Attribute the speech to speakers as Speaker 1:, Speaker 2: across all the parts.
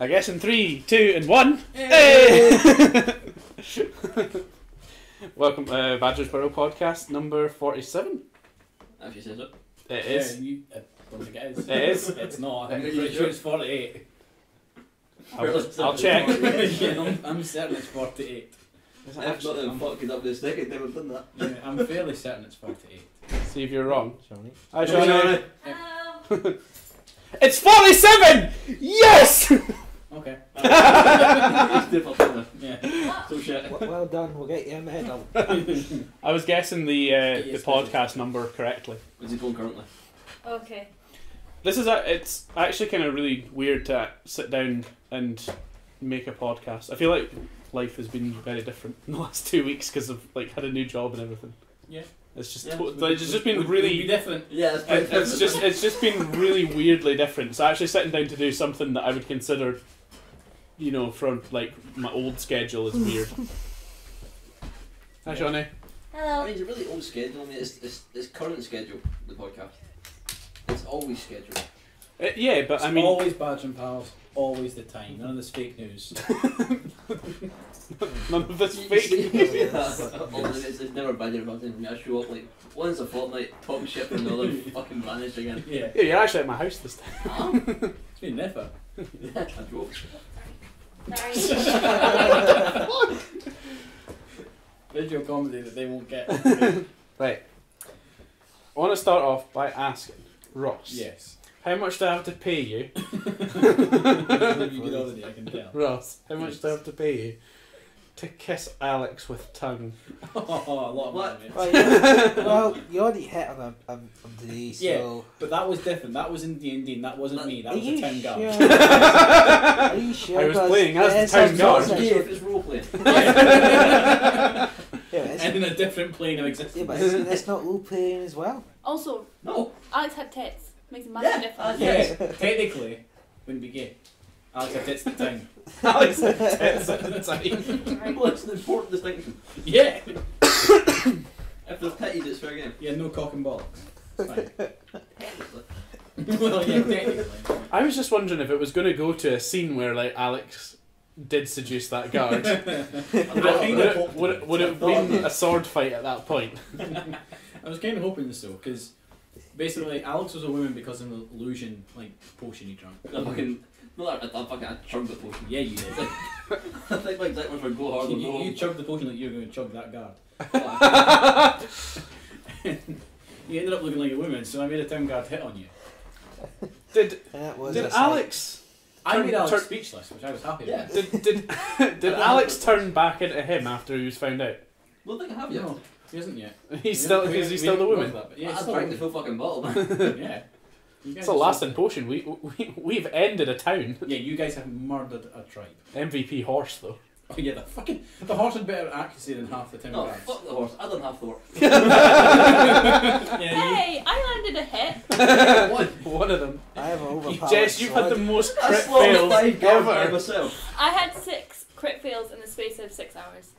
Speaker 1: I guess in 3, 2, and 1. Hey! Welcome to Badger's Burrow podcast number 47.
Speaker 2: If you says it.
Speaker 1: It is.
Speaker 3: I don't think it is.
Speaker 1: It is.
Speaker 3: It's not. I'm pretty sure it's 48.
Speaker 1: I'll check.
Speaker 3: Yeah, I'm certain it's 48.
Speaker 2: If not, then fucking up the second time I've done that.
Speaker 3: Yeah, I'm fairly certain it's 48.
Speaker 1: See if you're wrong.
Speaker 4: Shauni.
Speaker 1: Hi, Shauni.
Speaker 5: Hello.
Speaker 1: It's 47! Yes!
Speaker 3: Okay.
Speaker 2: It's different.
Speaker 3: Yeah.
Speaker 2: So shit.
Speaker 4: Well done, we'll get you a medal.
Speaker 1: I was guessing the podcast number correctly.
Speaker 2: What's he going currently?
Speaker 5: Okay.
Speaker 1: This is it's actually kind of really weird to sit down and make a podcast. I feel like life has been very different in the last 2 weeks because I've had a new job and everything.
Speaker 3: Yeah.
Speaker 1: It's just
Speaker 2: Yeah,
Speaker 1: it's just been
Speaker 3: Would
Speaker 1: really
Speaker 3: be different.
Speaker 2: Yeah, it's
Speaker 1: it's just been really weirdly different. So actually sitting down to do something that I would consider, from my old schedule is weird. Hi, Shauni.
Speaker 2: I
Speaker 5: Hello.
Speaker 2: mean, it's a really old schedule. I mean, it's current schedule, the podcast. It's always scheduled.
Speaker 1: Yeah, but
Speaker 3: It's
Speaker 1: I mean,
Speaker 3: always Badge and Pals, always the time. None of this fake news.
Speaker 1: none of this fake news.
Speaker 2: It's never bad about anything. I show up once a fortnight, talk shit for another, fucking vanish again.
Speaker 3: Yeah.
Speaker 1: Yeah, you're actually at my house this time.
Speaker 3: It's been never.
Speaker 2: Yeah, I drove.
Speaker 5: Sorry.
Speaker 3: Visual comedy that they won't get.
Speaker 1: Right. I want to start off by asking Ross.
Speaker 3: Yes.
Speaker 1: How much do I have to pay you?
Speaker 3: You get already, I can tell.
Speaker 1: Ross, how much do I have to pay you to kiss Alex with tongue?
Speaker 3: Oh, a lot of
Speaker 2: What?
Speaker 3: money.
Speaker 4: Well, you already hit on today, so...
Speaker 3: Yeah, but that was different. That was in D&D and that wasn't me. That was the town guard.
Speaker 4: Sure? Are you sure?
Speaker 1: I was
Speaker 4: 'Cause
Speaker 1: playing as
Speaker 4: it is
Speaker 1: the town
Speaker 4: some
Speaker 1: guard.
Speaker 4: sort of
Speaker 2: Yeah,
Speaker 4: sexual-
Speaker 2: if it's role playing.
Speaker 4: Yeah, it's,
Speaker 3: And in a different plane of
Speaker 4: yeah,
Speaker 3: existence.
Speaker 4: but it's not role playing as well.
Speaker 5: Also,
Speaker 2: No.
Speaker 5: Alex had tits. Makes a massive difference.
Speaker 3: Yeah, technically, wouldn't be gay. Alex had tits at the time.
Speaker 1: Alex had tits at the time.
Speaker 5: Right.
Speaker 2: Well, it's an important distinction.
Speaker 3: Yeah!
Speaker 2: If there's titties, it's fair game.
Speaker 3: Yeah, no cock and bollocks. It's fine.
Speaker 2: Technically.
Speaker 3: Well, yeah, technically.
Speaker 1: I was just wondering if it was going to go to a scene where Alex did seduce that guard. Would it have been a sword fight at that point?
Speaker 3: I was kind of hoping so, because basically Alex was a woman because of an illusion, potion he drank.
Speaker 2: I chugged the potion.
Speaker 3: Yeah, you did.
Speaker 2: I think my exact ones were go hard or go
Speaker 3: You
Speaker 2: home.
Speaker 3: chugged the potion like you were going to chug that guard. You ended up looking like a woman, so I made a town guard hit on you.
Speaker 1: Did
Speaker 4: That was
Speaker 1: did
Speaker 4: a sight.
Speaker 1: Alex
Speaker 3: I made Alex
Speaker 1: turn-
Speaker 3: speechless, which I was happy
Speaker 2: Yeah.
Speaker 3: about.
Speaker 1: did Alex turn back into him after he was found out?
Speaker 2: I don't think I have yet.
Speaker 3: No, he hasn't yet.
Speaker 1: He's still
Speaker 3: We
Speaker 1: the
Speaker 3: haven't
Speaker 1: woman.
Speaker 3: got that, but yeah,
Speaker 2: I
Speaker 3: he's still
Speaker 2: drank
Speaker 3: the
Speaker 2: the full fucking bottle, man.
Speaker 3: woman. Yeah. You guys
Speaker 1: It's a
Speaker 3: are
Speaker 1: lasting
Speaker 3: so-
Speaker 1: potion. We've ended a town.
Speaker 3: Yeah, you guys have murdered a tribe.
Speaker 1: MVP horse though.
Speaker 3: Oh yeah, the horse had better accuracy than half the town
Speaker 2: No,
Speaker 3: guards.
Speaker 2: fuck the horse. I done half the work.
Speaker 3: Yeah,
Speaker 5: Hey, I landed a hit.
Speaker 1: One of them.
Speaker 4: I have an overpowered
Speaker 1: Jess, you've had the
Speaker 4: sword.
Speaker 1: most
Speaker 2: I
Speaker 1: crit
Speaker 2: slaughtered
Speaker 1: fails
Speaker 2: 5 guards by
Speaker 1: ever.
Speaker 2: myself.
Speaker 5: I had 6 crit fails in the space of 6 hours.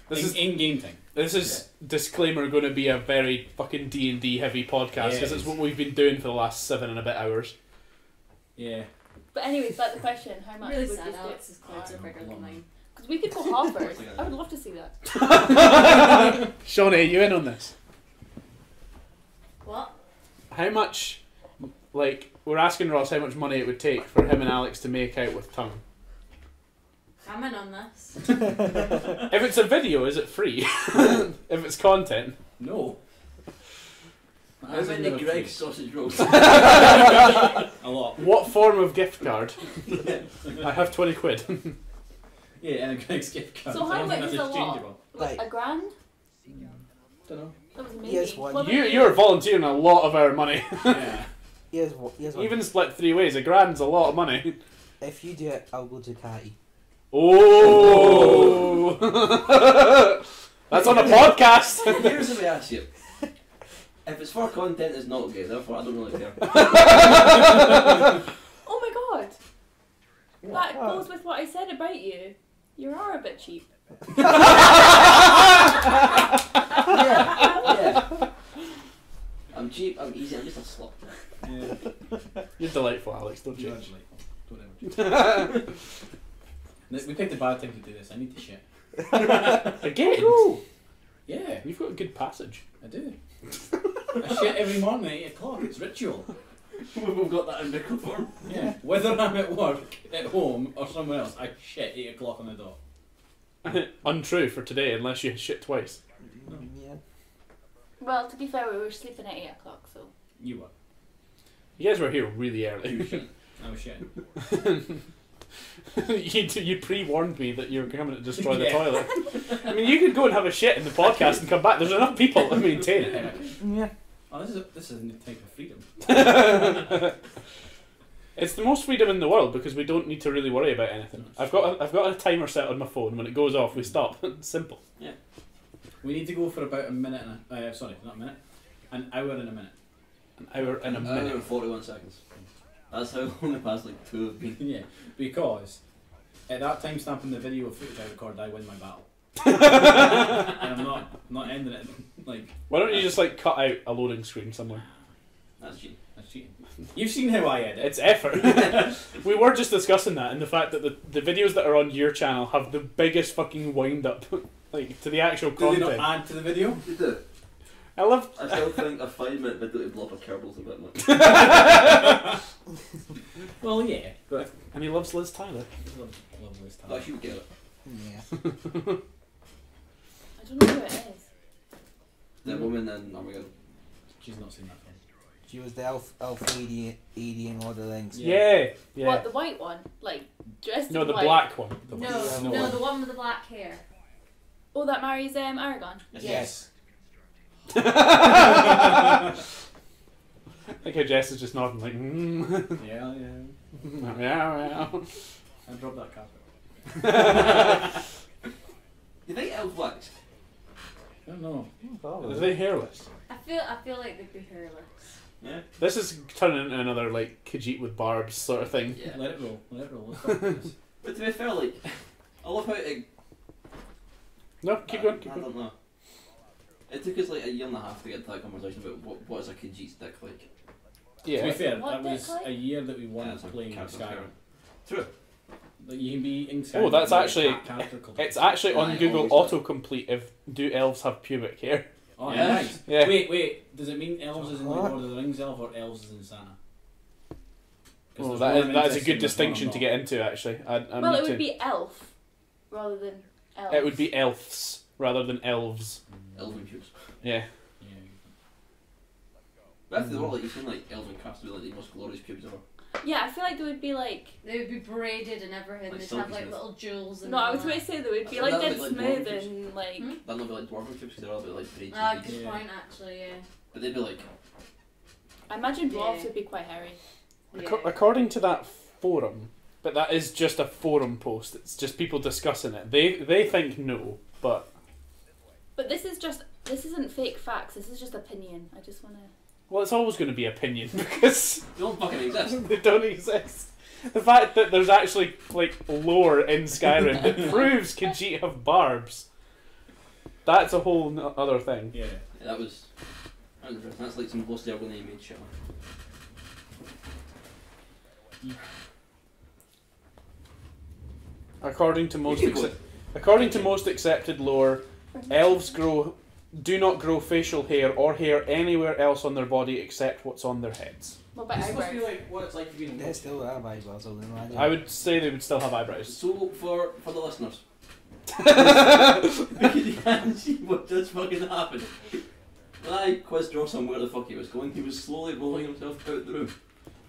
Speaker 1: This is
Speaker 3: in game time.
Speaker 1: This is disclaimer going to be a very fucking D&D heavy podcast because
Speaker 3: Yeah.
Speaker 1: it's what we've been doing for the last 7 and a bit hours.
Speaker 3: Yeah.
Speaker 5: But anyways, back to the question: how much
Speaker 6: Really
Speaker 5: would
Speaker 6: sad
Speaker 5: this do?
Speaker 6: Alex's clothes are bigger than mine.
Speaker 5: Because we could go halvers. I would love to see that.
Speaker 1: Shauni, are you in on this?
Speaker 6: What?
Speaker 1: How much, we're asking Ross how much money it would take for him and Alex to make out with tongue.
Speaker 6: I'm in on this.
Speaker 1: If it's a video, is it free? If it's content.
Speaker 3: No.
Speaker 2: How many Greg's sausage rolls?
Speaker 3: A lot.
Speaker 1: What form of gift card? I have 20 quid.
Speaker 3: Yeah, and a Greg's gift card.
Speaker 5: So how
Speaker 3: I don't think
Speaker 5: much
Speaker 3: that's
Speaker 5: is a lot?
Speaker 3: exchangeable.
Speaker 5: Like
Speaker 4: Right.
Speaker 5: $1 grand?
Speaker 3: Don't know.
Speaker 5: That was maybe.
Speaker 4: Here's one.
Speaker 5: What about
Speaker 1: You're volunteering a lot of our money.
Speaker 3: Yeah.
Speaker 4: Here's one.
Speaker 1: Even split 3 ways, $1 grand's a lot of money.
Speaker 4: If you do it, I'll go to Catty.
Speaker 1: Oh! That's on a podcast.
Speaker 2: Here's the way I see it. If it's for content, it's not gay. Therefore, I don't really care.
Speaker 5: Oh my god! That goes with what I said about you. You are a bit cheap.
Speaker 2: Yeah. I'm cheap. I'm easy. I'm just a slut.
Speaker 3: Yeah.
Speaker 1: You're delightful, Alex, don't you?
Speaker 3: Actually. Don't ever. We picked a bad time to do this. I need to shit.
Speaker 1: Again?
Speaker 3: Yeah,
Speaker 1: You've got a good passage.
Speaker 3: I do. I shit every morning at 8 o'clock. It's ritual.
Speaker 2: We've got that in liquor form.
Speaker 3: Yeah. Whether I'm at work, at home, or somewhere else, I shit 8 o'clock on the dot.
Speaker 1: Untrue for today, unless you shit twice.
Speaker 4: Yeah.
Speaker 5: Well, to be fair, we were sleeping at 8 o'clock, so.
Speaker 3: You were.
Speaker 1: You guys were here really
Speaker 2: You
Speaker 1: early.
Speaker 2: shit.
Speaker 3: I was shitting.
Speaker 1: you pre-warned me that you were coming to destroy the
Speaker 3: Yeah.
Speaker 1: toilet. I mean, you could go and have a shit in the podcast and come back. There's enough people to maintain it.
Speaker 4: Yeah.
Speaker 3: Oh, this is a new type of freedom.
Speaker 1: It's the most freedom in the world because we don't need to really worry about anything. I've got a timer set on my phone. When it goes off, we stop. It's simple.
Speaker 3: We need to go for about a minute and sorry, not a minute. An hour and a minute.
Speaker 1: An hour and a
Speaker 2: An hour
Speaker 1: minute.
Speaker 2: and 41 seconds. That's how long the past like 2 have been.
Speaker 3: Yeah, because at that time stamp in the video footage I recorded, I win my battle. And I'm not ending it like.
Speaker 1: Why don't you just like cut out a loading screen somewhere?
Speaker 2: That's cheating.
Speaker 3: That's cheating. You've seen how I edit.
Speaker 1: It's effort. We were just discussing that and the fact that the videos that are on your channel have the biggest fucking wind up, like to the actual
Speaker 3: Do they
Speaker 1: content.
Speaker 3: not add to the video?
Speaker 2: You do.
Speaker 1: I love.
Speaker 2: I still think a 5-minute video to blow up a Kerbals a bit much.
Speaker 3: Well, yeah, but
Speaker 1: And he loves Liz Tyler.
Speaker 3: love this time.
Speaker 2: But you would get it.
Speaker 4: Yeah.
Speaker 5: I don't know who it is.
Speaker 2: The woman in Armageddon.
Speaker 3: She's not seen that film.
Speaker 4: She was the elf lady in Lord of the Rings.
Speaker 1: Yeah, yeah.
Speaker 5: What, the white one? Like, dressed
Speaker 1: No,
Speaker 5: in
Speaker 1: the
Speaker 5: white?
Speaker 1: black one.
Speaker 6: No,
Speaker 4: Yeah,
Speaker 6: no,
Speaker 4: no.
Speaker 6: the one with the black hair.
Speaker 5: Oh, that marries Aragon?
Speaker 4: Yes.
Speaker 1: I think how Jess is just nodding like,
Speaker 3: Yeah.
Speaker 1: yeah.
Speaker 3: I dropped that carpet.
Speaker 2: Do you think elves wax?
Speaker 3: I don't know.
Speaker 1: Are they hairless?
Speaker 6: I feel like they'd be hairless.
Speaker 2: Yeah.
Speaker 1: This is turning into another like Khajiit with barbs sort of thing.
Speaker 2: Yeah.
Speaker 3: Let it roll. Let it roll. Let's talk about this.
Speaker 2: But to be fair, like, I love how it.
Speaker 1: No, keep going. Keep
Speaker 2: I
Speaker 1: going.
Speaker 2: don't know. It took us like a year and a half to get to that conversation about what is a Khajiit's dick like.
Speaker 3: To be
Speaker 1: Yeah.
Speaker 3: fair,
Speaker 5: What
Speaker 3: that was
Speaker 5: dick like?
Speaker 3: a year that we
Speaker 2: Yeah,
Speaker 3: weren't
Speaker 2: it's like
Speaker 3: playing
Speaker 2: Captain
Speaker 3: Skyrim.
Speaker 2: True.
Speaker 3: Like you can be in Skyrim.
Speaker 1: Oh, that's
Speaker 3: but you
Speaker 1: actually-
Speaker 3: have a character called-
Speaker 1: It's actually on
Speaker 2: Aye,
Speaker 1: Google
Speaker 2: always
Speaker 1: autocomplete if do elves have pubic hair.
Speaker 3: Oh,
Speaker 2: Yeah.
Speaker 3: nice.
Speaker 1: Yeah.
Speaker 3: Wait. Does it mean elves is in like
Speaker 4: What?
Speaker 3: Lord of the Rings elf or elves is in Santa? 'Cause
Speaker 1: Well,
Speaker 3: there's
Speaker 1: that
Speaker 3: one
Speaker 1: is
Speaker 3: I'm
Speaker 1: that is a
Speaker 3: interested
Speaker 1: good
Speaker 3: in, there's one I'm
Speaker 1: distinction to
Speaker 3: not.
Speaker 1: get into actually. I
Speaker 5: Well,
Speaker 1: need
Speaker 5: it would
Speaker 1: to.
Speaker 5: be elf rather than elf.
Speaker 1: It would be elves rather than elves.
Speaker 2: Elven pubes.
Speaker 1: Yeah.
Speaker 3: Yeah.
Speaker 2: But after the world, like, you've seen like elven crafts with like the most glorious pubes ever.
Speaker 5: Yeah, I feel like they would be like.
Speaker 6: They would be braided and everything.
Speaker 2: Like
Speaker 6: They'd have like
Speaker 2: silky
Speaker 6: little jewels. And
Speaker 5: No, I
Speaker 6: all
Speaker 5: was going
Speaker 6: that.
Speaker 5: to say they would be
Speaker 2: So
Speaker 5: like
Speaker 2: that
Speaker 5: dead
Speaker 2: would be
Speaker 5: smooth
Speaker 2: like
Speaker 5: and like.
Speaker 6: Hmm?
Speaker 2: That'd not be like dwarven pubes because they're all a bit like braided.
Speaker 6: Ah,
Speaker 2: and beads.
Speaker 6: good
Speaker 3: Yeah.
Speaker 6: point actually. Yeah.
Speaker 2: But they'd be like,
Speaker 5: I imagine dwarves
Speaker 6: Yeah.
Speaker 5: would be quite hairy.
Speaker 6: Yeah.
Speaker 1: According to that forum, but that is just a forum post. It's just people discussing it. They think no, but
Speaker 5: But this isn't fake facts. This is just opinion. I just want to.
Speaker 1: well, it's always going to be opinion because
Speaker 2: they don't fucking exist.
Speaker 1: they don't exist. The fact that there's actually like lore in Skyrim that proves Khajiit have barbs, that's a whole other thing.
Speaker 3: Yeah.
Speaker 2: Yeah, that was interesting. That's like some post there when they made shit.
Speaker 1: According to most
Speaker 2: You would.
Speaker 1: according to most accepted lore, elves do not grow facial hair or hair anywhere else on their body except what's on their heads.
Speaker 5: What about
Speaker 3: It's supposed to be
Speaker 5: eyebrows?
Speaker 3: like what it's like to be in
Speaker 4: They still have eyebrows, I would imagine.
Speaker 1: I would say they would still have eyebrows.
Speaker 2: So for the listeners, because you can't see what just fucking happened. When I quizzed Ross on where the fuck he was going, he was slowly rolling himself out the room.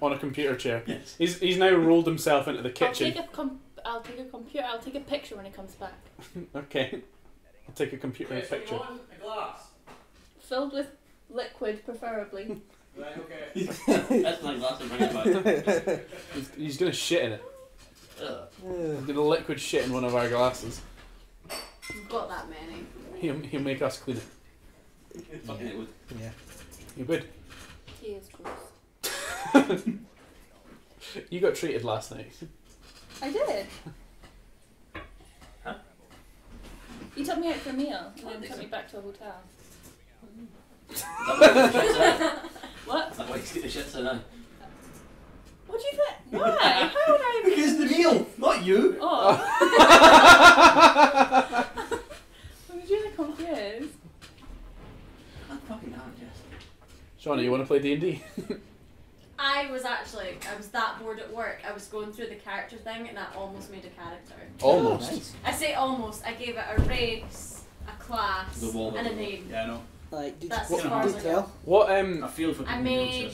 Speaker 1: On a computer chair.
Speaker 2: Yes.
Speaker 1: He's now rolled himself into the
Speaker 5: I'll
Speaker 1: kitchen.
Speaker 5: take a computer. I'll take a picture when he comes back.
Speaker 1: Okay. I'll take a computer picture.
Speaker 3: A glass.
Speaker 5: Filled with liquid, preferably.
Speaker 3: Right. Okay.
Speaker 2: That's my glass and bring it back.
Speaker 1: He's gonna shit in it.
Speaker 2: Ugh.
Speaker 1: He's gonna liquid shit in one of our glasses.
Speaker 6: We've got that many.
Speaker 1: He'll make us clean it.
Speaker 2: Fucking it would.
Speaker 4: Yeah.
Speaker 1: You would.
Speaker 5: He is gross.
Speaker 1: You got treated last night.
Speaker 5: I did.
Speaker 2: Huh?
Speaker 5: You took me out for a meal and
Speaker 2: I
Speaker 5: then
Speaker 2: think
Speaker 5: took
Speaker 2: so.
Speaker 5: me back to a hotel.
Speaker 2: Is that
Speaker 5: What?
Speaker 2: why you get the shits in?
Speaker 5: What do you think? Why? How would I
Speaker 1: D&D?
Speaker 6: I was that bored at work. I was going through the character thing and I almost made a character.
Speaker 1: Almost.
Speaker 4: Nice.
Speaker 6: I say almost. I gave it a race, a class,
Speaker 2: The wall.
Speaker 6: and a name.
Speaker 3: Yeah, I know.
Speaker 4: Like, did
Speaker 6: That's
Speaker 4: you
Speaker 6: as far as I
Speaker 4: tell?
Speaker 1: What
Speaker 3: I feel for
Speaker 6: I
Speaker 3: people
Speaker 6: made.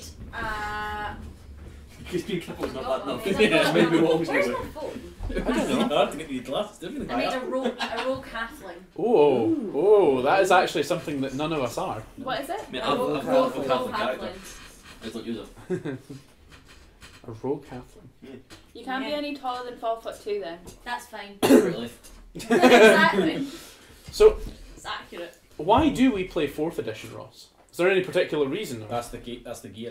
Speaker 2: Because being crippled's not
Speaker 6: Oh,
Speaker 2: bad enough.
Speaker 6: amazing.
Speaker 2: Yeah, maybe we'll always
Speaker 6: Where's
Speaker 2: do
Speaker 6: my
Speaker 2: it.
Speaker 6: phone?
Speaker 3: It's hard to get these glasses. Everything
Speaker 6: I made a rogue halfling.
Speaker 1: Oh, that is actually something that none of us are.
Speaker 5: What is it?
Speaker 2: I mean,
Speaker 6: A
Speaker 2: I've
Speaker 6: rogue
Speaker 2: got a
Speaker 6: rogue
Speaker 2: Catholic character.
Speaker 6: halfling.
Speaker 2: I just don't use it.
Speaker 1: A rogue halfling.
Speaker 5: You can't be
Speaker 6: Yeah.
Speaker 5: any taller than 4'2" then.
Speaker 6: That's fine.
Speaker 2: Really.
Speaker 6: Exactly.
Speaker 1: So,
Speaker 6: It's accurate.
Speaker 1: why do we play 4th edition, Ross? Is there any particular reason?
Speaker 3: That's the gear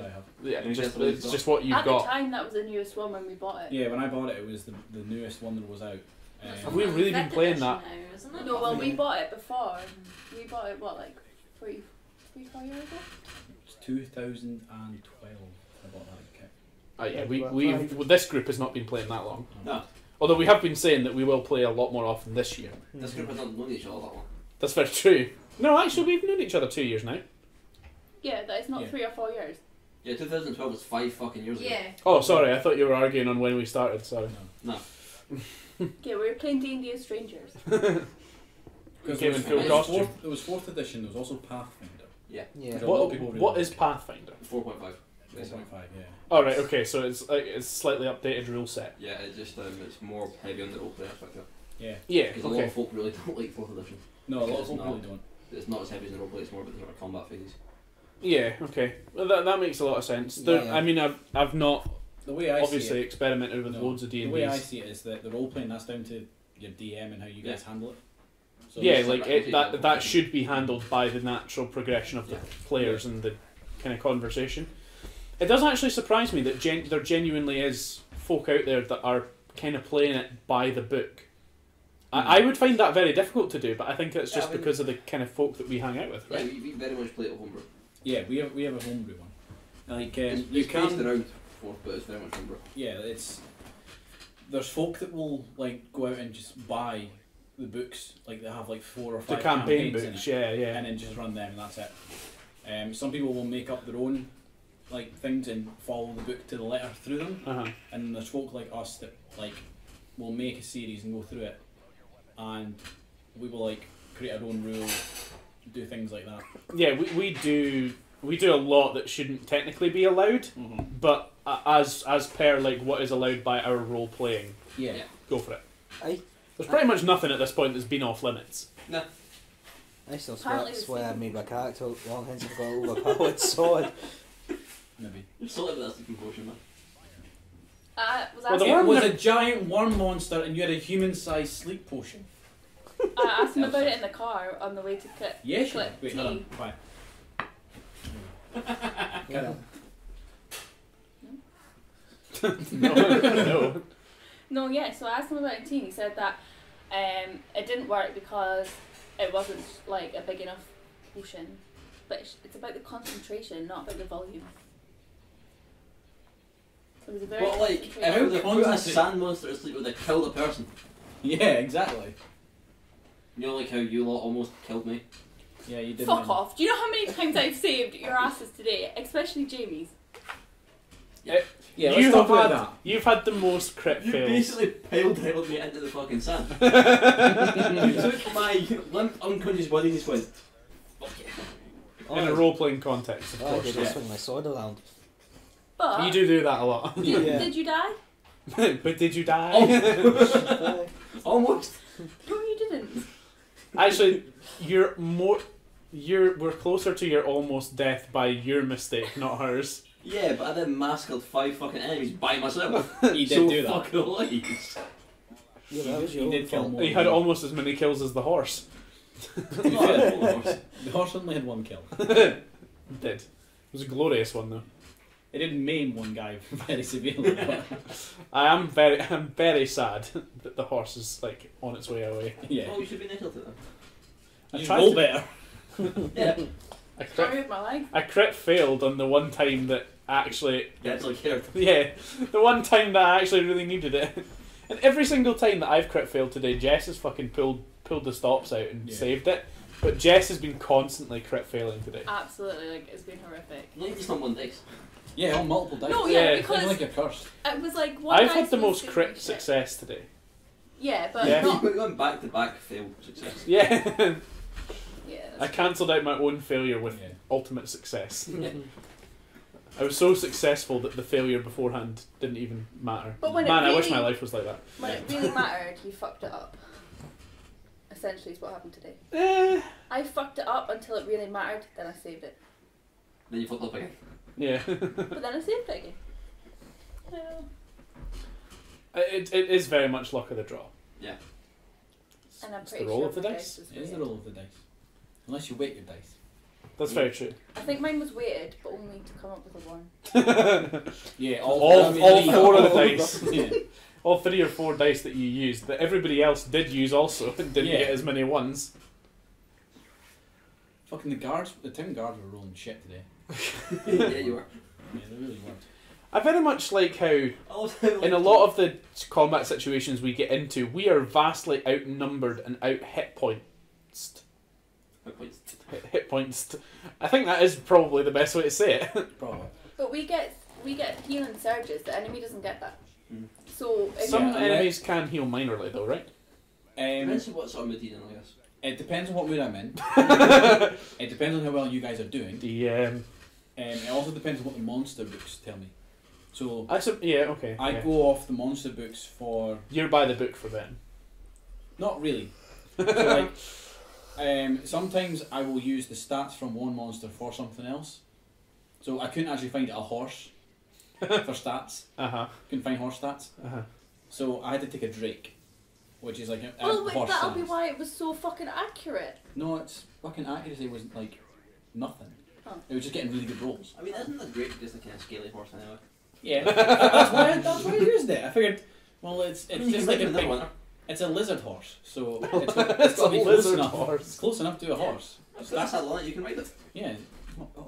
Speaker 3: I have.
Speaker 1: Yeah,
Speaker 2: Maybe
Speaker 1: just,
Speaker 2: that's what
Speaker 1: it's
Speaker 2: you've
Speaker 1: just what you've
Speaker 5: At
Speaker 1: got.
Speaker 5: the time, that was the newest one when we bought it.
Speaker 3: Yeah, when I bought it, it was the newest one that was out.
Speaker 1: Have we really been
Speaker 6: Fifth
Speaker 1: playing
Speaker 6: edition
Speaker 1: that?
Speaker 6: now, isn't it?
Speaker 5: No, well, we bought it before. We bought it, what, like 4 years ago?
Speaker 3: It's 2012. I bought that kit.
Speaker 1: Yeah, this group has not been playing that long.
Speaker 2: No.
Speaker 1: Although we have been saying that we will play a lot more often this year.
Speaker 2: This group has not known each other that long.
Speaker 1: That's very true. No, actually, we've known each other 2 years now.
Speaker 5: Yeah, that is not
Speaker 3: Yeah.
Speaker 5: 3 or 4 years.
Speaker 2: Yeah, 2012 was 5 fucking years ago.
Speaker 6: Yeah.
Speaker 1: Oh, sorry, I thought you were arguing on when we started. Sorry.
Speaker 2: No.
Speaker 5: Okay, we were playing D&D as strangers.
Speaker 3: Because
Speaker 1: came in full costume.
Speaker 3: It was 4th edition. There was also Pathfinder.
Speaker 2: Yeah.
Speaker 4: Yeah.
Speaker 3: Which a lot of people
Speaker 1: What,
Speaker 3: really
Speaker 1: what
Speaker 3: like.
Speaker 1: is Pathfinder?
Speaker 2: 4.5.
Speaker 3: 4.5, yeah.
Speaker 1: Oh, right, okay, so it's slightly updated rule set.
Speaker 2: Yeah, it just it's more heavy on the roleplay aspect of it.
Speaker 3: Yeah.
Speaker 1: Yeah,
Speaker 2: Because a lot
Speaker 1: okay.
Speaker 2: of folk really don't like 4th edition.
Speaker 3: No, a lot of
Speaker 2: It's
Speaker 3: people
Speaker 2: not.
Speaker 3: really don't.
Speaker 2: It's not as heavy as the roleplay, it's more about the sort of combat phases.
Speaker 1: Yeah, okay. Well, that makes a lot of sense. There,
Speaker 4: Yeah.
Speaker 1: I mean, I've not
Speaker 3: The way I
Speaker 1: obviously
Speaker 3: see it,
Speaker 1: experimented with
Speaker 3: no,
Speaker 1: loads of
Speaker 3: the way I
Speaker 1: D&Ds.
Speaker 3: see it is that the role playing that's down to your DM and how you guys handle it. So
Speaker 1: Yeah,
Speaker 2: it's
Speaker 1: like
Speaker 2: like-
Speaker 1: that should be handled by the natural progression of the
Speaker 2: Yeah.
Speaker 1: players and the kind of conversation. It does actually surprise me that there genuinely is folk out there that are kind of playing it by the book. I would find that very difficult to do, but I think it's
Speaker 2: Yeah,
Speaker 1: just
Speaker 2: I mean-
Speaker 1: because of the kind of folk that we hang out with,
Speaker 2: Yeah,
Speaker 1: right?
Speaker 2: we very much play it at homebrew.
Speaker 3: yeah, we have a homebrew one. Like
Speaker 2: It's
Speaker 3: you
Speaker 2: based
Speaker 3: can,
Speaker 2: around 4th, but it's very much homebrew.
Speaker 3: yeah, it's there's folk that will like go out and just buy the books, like they have like 4 or 5
Speaker 1: The campaign
Speaker 3: campaigns
Speaker 1: books,
Speaker 3: in it,
Speaker 1: yeah, yeah.
Speaker 3: and then just run them and that's it. Some people will make up their own like things and follow the book to the letter through them,
Speaker 1: Uh-huh.
Speaker 3: and there's folk like us that like will make a series and go through it, and we will like create our own rules, do things like that.
Speaker 1: Yeah, we do a lot that shouldn't technically be allowed, but as per like what is allowed by our role playing,
Speaker 3: Yeah.
Speaker 2: Yeah.
Speaker 1: go for it.
Speaker 4: Aye.
Speaker 1: There's pretty much nothing at this point that's been off limits.
Speaker 4: I still
Speaker 5: Apparently
Speaker 4: swear
Speaker 5: the
Speaker 4: I made my character long hence I've got a overpowered sword.
Speaker 3: Maybe.
Speaker 2: You're still living that's the composure, man.
Speaker 5: Was
Speaker 1: Well, the
Speaker 5: asking,
Speaker 3: It
Speaker 1: worm
Speaker 3: was
Speaker 1: never-
Speaker 3: a giant worm monster, and you had a human-sized sleep potion.
Speaker 5: I asked him about it in the car on the way to Clip.
Speaker 3: Yes.
Speaker 5: Clip
Speaker 3: Wait,
Speaker 5: tea.
Speaker 3: hold on. Bye.
Speaker 4: Yeah.
Speaker 1: No.
Speaker 5: No, yeah, so I asked him about tea and he said that it didn't work because it wasn't like a big enough potion. But it's about the concentration, not about the volume. It was a very
Speaker 2: But like, if
Speaker 5: concentrated-
Speaker 2: they put a
Speaker 3: concentrate-
Speaker 2: sand monster to sleep with, they killed a person.
Speaker 3: Yeah, exactly.
Speaker 2: You know, like how you lot almost killed me.
Speaker 3: Yeah, you did.
Speaker 5: Fuck off. Do you know how many times I've saved your asses today? Especially Jamie's.
Speaker 3: Yeah,
Speaker 1: you
Speaker 3: let's talk
Speaker 1: have
Speaker 3: about
Speaker 1: had,
Speaker 3: that.
Speaker 1: you've had the most crit
Speaker 2: You
Speaker 1: fails.
Speaker 2: basically pale-drilled me into the fucking sand. You took my limp, unconscious body and just went, fuck yeah.
Speaker 1: In a role playing context, of
Speaker 4: Oh, I
Speaker 1: course.
Speaker 4: did
Speaker 1: Yeah.
Speaker 4: swing my sword around.
Speaker 5: But
Speaker 1: You do that a lot.
Speaker 4: Yeah.
Speaker 5: did you die?
Speaker 1: But did you die?
Speaker 2: Oh. Almost.
Speaker 5: No, you didn't.
Speaker 1: Actually, we're closer to your almost death by your mistake, not hers.
Speaker 2: Yeah, but I then massacred 5 fucking enemies by myself.
Speaker 3: He did
Speaker 2: so
Speaker 3: do that.
Speaker 2: fucking lies.
Speaker 4: Yeah, that was
Speaker 3: He
Speaker 4: your
Speaker 3: did
Speaker 4: own
Speaker 3: kill
Speaker 4: fault.
Speaker 3: more.
Speaker 1: He had almost as many kills as the horse.
Speaker 3: To be fair, the horse only had 1 kill.
Speaker 1: Did. It was a glorious one though.
Speaker 3: It did maim one guy very severely. But
Speaker 1: I'm very sad that the horse is like on its way away.
Speaker 3: yeah,
Speaker 2: Oh, you should be nicer to them.
Speaker 1: I
Speaker 3: you
Speaker 1: tried
Speaker 3: roll
Speaker 1: to-
Speaker 3: better.
Speaker 2: Yeah.
Speaker 5: Story of my life.
Speaker 1: I crit failed on the one time that actually,
Speaker 2: You actually cared.
Speaker 1: yeah, the one time that I actually really needed it. And every single time that I've crit failed today, Jess has fucking pulled the stops out and
Speaker 3: Yeah.
Speaker 1: saved it. But Jess has been constantly crit failing today.
Speaker 5: Absolutely, like it's been horrific.
Speaker 2: No, it's not one dice.
Speaker 3: Yeah, on multiple dice.
Speaker 5: No,
Speaker 1: Yeah.
Speaker 5: yeah,
Speaker 3: It's
Speaker 5: because
Speaker 3: like a curse.
Speaker 5: it was like one.
Speaker 1: I've
Speaker 5: dice
Speaker 1: had the
Speaker 5: was
Speaker 1: most
Speaker 5: super
Speaker 1: crit
Speaker 5: shit.
Speaker 1: success today.
Speaker 5: Yeah, but
Speaker 1: Yeah.
Speaker 5: not.
Speaker 2: We're going back to back fail success.
Speaker 1: Yeah.
Speaker 5: Yeah.
Speaker 1: I cancelled out my own failure with
Speaker 3: Yeah.
Speaker 1: ultimate success.
Speaker 2: Yeah.
Speaker 1: I was so successful that the failure beforehand didn't even matter.
Speaker 5: But when it
Speaker 1: Man, I wish
Speaker 5: really-
Speaker 1: my life was like that.
Speaker 5: When it really mattered, you fucked it up. Essentially, is what happened today.
Speaker 1: Eh.
Speaker 5: I fucked it up until it really mattered. Then I saved it.
Speaker 2: Then you fucked up again.
Speaker 1: Yeah.
Speaker 5: But then I saved it again. Well,
Speaker 1: it is very much luck of the draw.
Speaker 2: Yeah.
Speaker 5: and I'm
Speaker 1: It's the
Speaker 5: pretty
Speaker 1: roll
Speaker 5: sure
Speaker 1: of the
Speaker 5: my
Speaker 1: dice.
Speaker 5: was
Speaker 3: It is the
Speaker 5: weighted.
Speaker 3: roll of the dice. Unless you weight your dice.
Speaker 1: That's very true.
Speaker 5: I think mine was weighted, but only to come up with a 1.
Speaker 3: Yeah,
Speaker 1: All
Speaker 3: three.
Speaker 1: 4 of the dice.
Speaker 3: Yeah.
Speaker 1: All 3 or 4 dice that you used, that everybody else did use also, and didn't
Speaker 3: Yeah.
Speaker 1: get as many ones.
Speaker 3: Fucking the town guards were rolling shit today.
Speaker 2: Yeah, you were.
Speaker 3: Yeah, they really weren't.
Speaker 1: I very much like how, in a lot of the combat situations we get into, we are vastly outnumbered and out hit points. Hit points. I think that is probably the best way to say it.
Speaker 3: Probably.
Speaker 5: But we get healing surges. The enemy doesn't get that.
Speaker 2: Mm.
Speaker 5: So if
Speaker 1: Some
Speaker 3: Yeah,
Speaker 1: enemies can heal minorly though, right?
Speaker 2: Depends on what sort of mood you're in, I guess.
Speaker 3: It depends on what mood I'm in. It depends on how well you guys are doing. It also depends on what the monster books tell me. So
Speaker 1: yeah, okay.
Speaker 3: I
Speaker 1: yeah.
Speaker 3: go off the monster books for
Speaker 1: You're by the book for them.
Speaker 3: not really. So like, sometimes I will use the stats from one monster for something else. So I couldn't actually find a horse for stats. Couldn't find horse stats. So I had to take a drake, which is like a
Speaker 5: well, wait,
Speaker 3: horse
Speaker 5: that'll
Speaker 3: size.
Speaker 5: be why it was so fucking accurate.
Speaker 3: No, it's fucking accuracy was like nothing.
Speaker 5: Oh.
Speaker 3: It was just getting really good rolls.
Speaker 2: I mean, isn't the Drake just a kind of scaly horse anyway?
Speaker 3: Yeah, that's why I used it. I figured, well, it's
Speaker 2: I mean, you
Speaker 3: just
Speaker 2: can
Speaker 3: like
Speaker 2: make
Speaker 3: a
Speaker 2: another
Speaker 3: big.
Speaker 2: one.
Speaker 3: It's a lizard horse, so it's
Speaker 1: It's
Speaker 3: got
Speaker 1: a
Speaker 3: to be close
Speaker 1: lizard
Speaker 3: enough.
Speaker 1: horse.
Speaker 3: It's close enough to a horse.
Speaker 2: That's how long you can ride it.
Speaker 3: Yeah,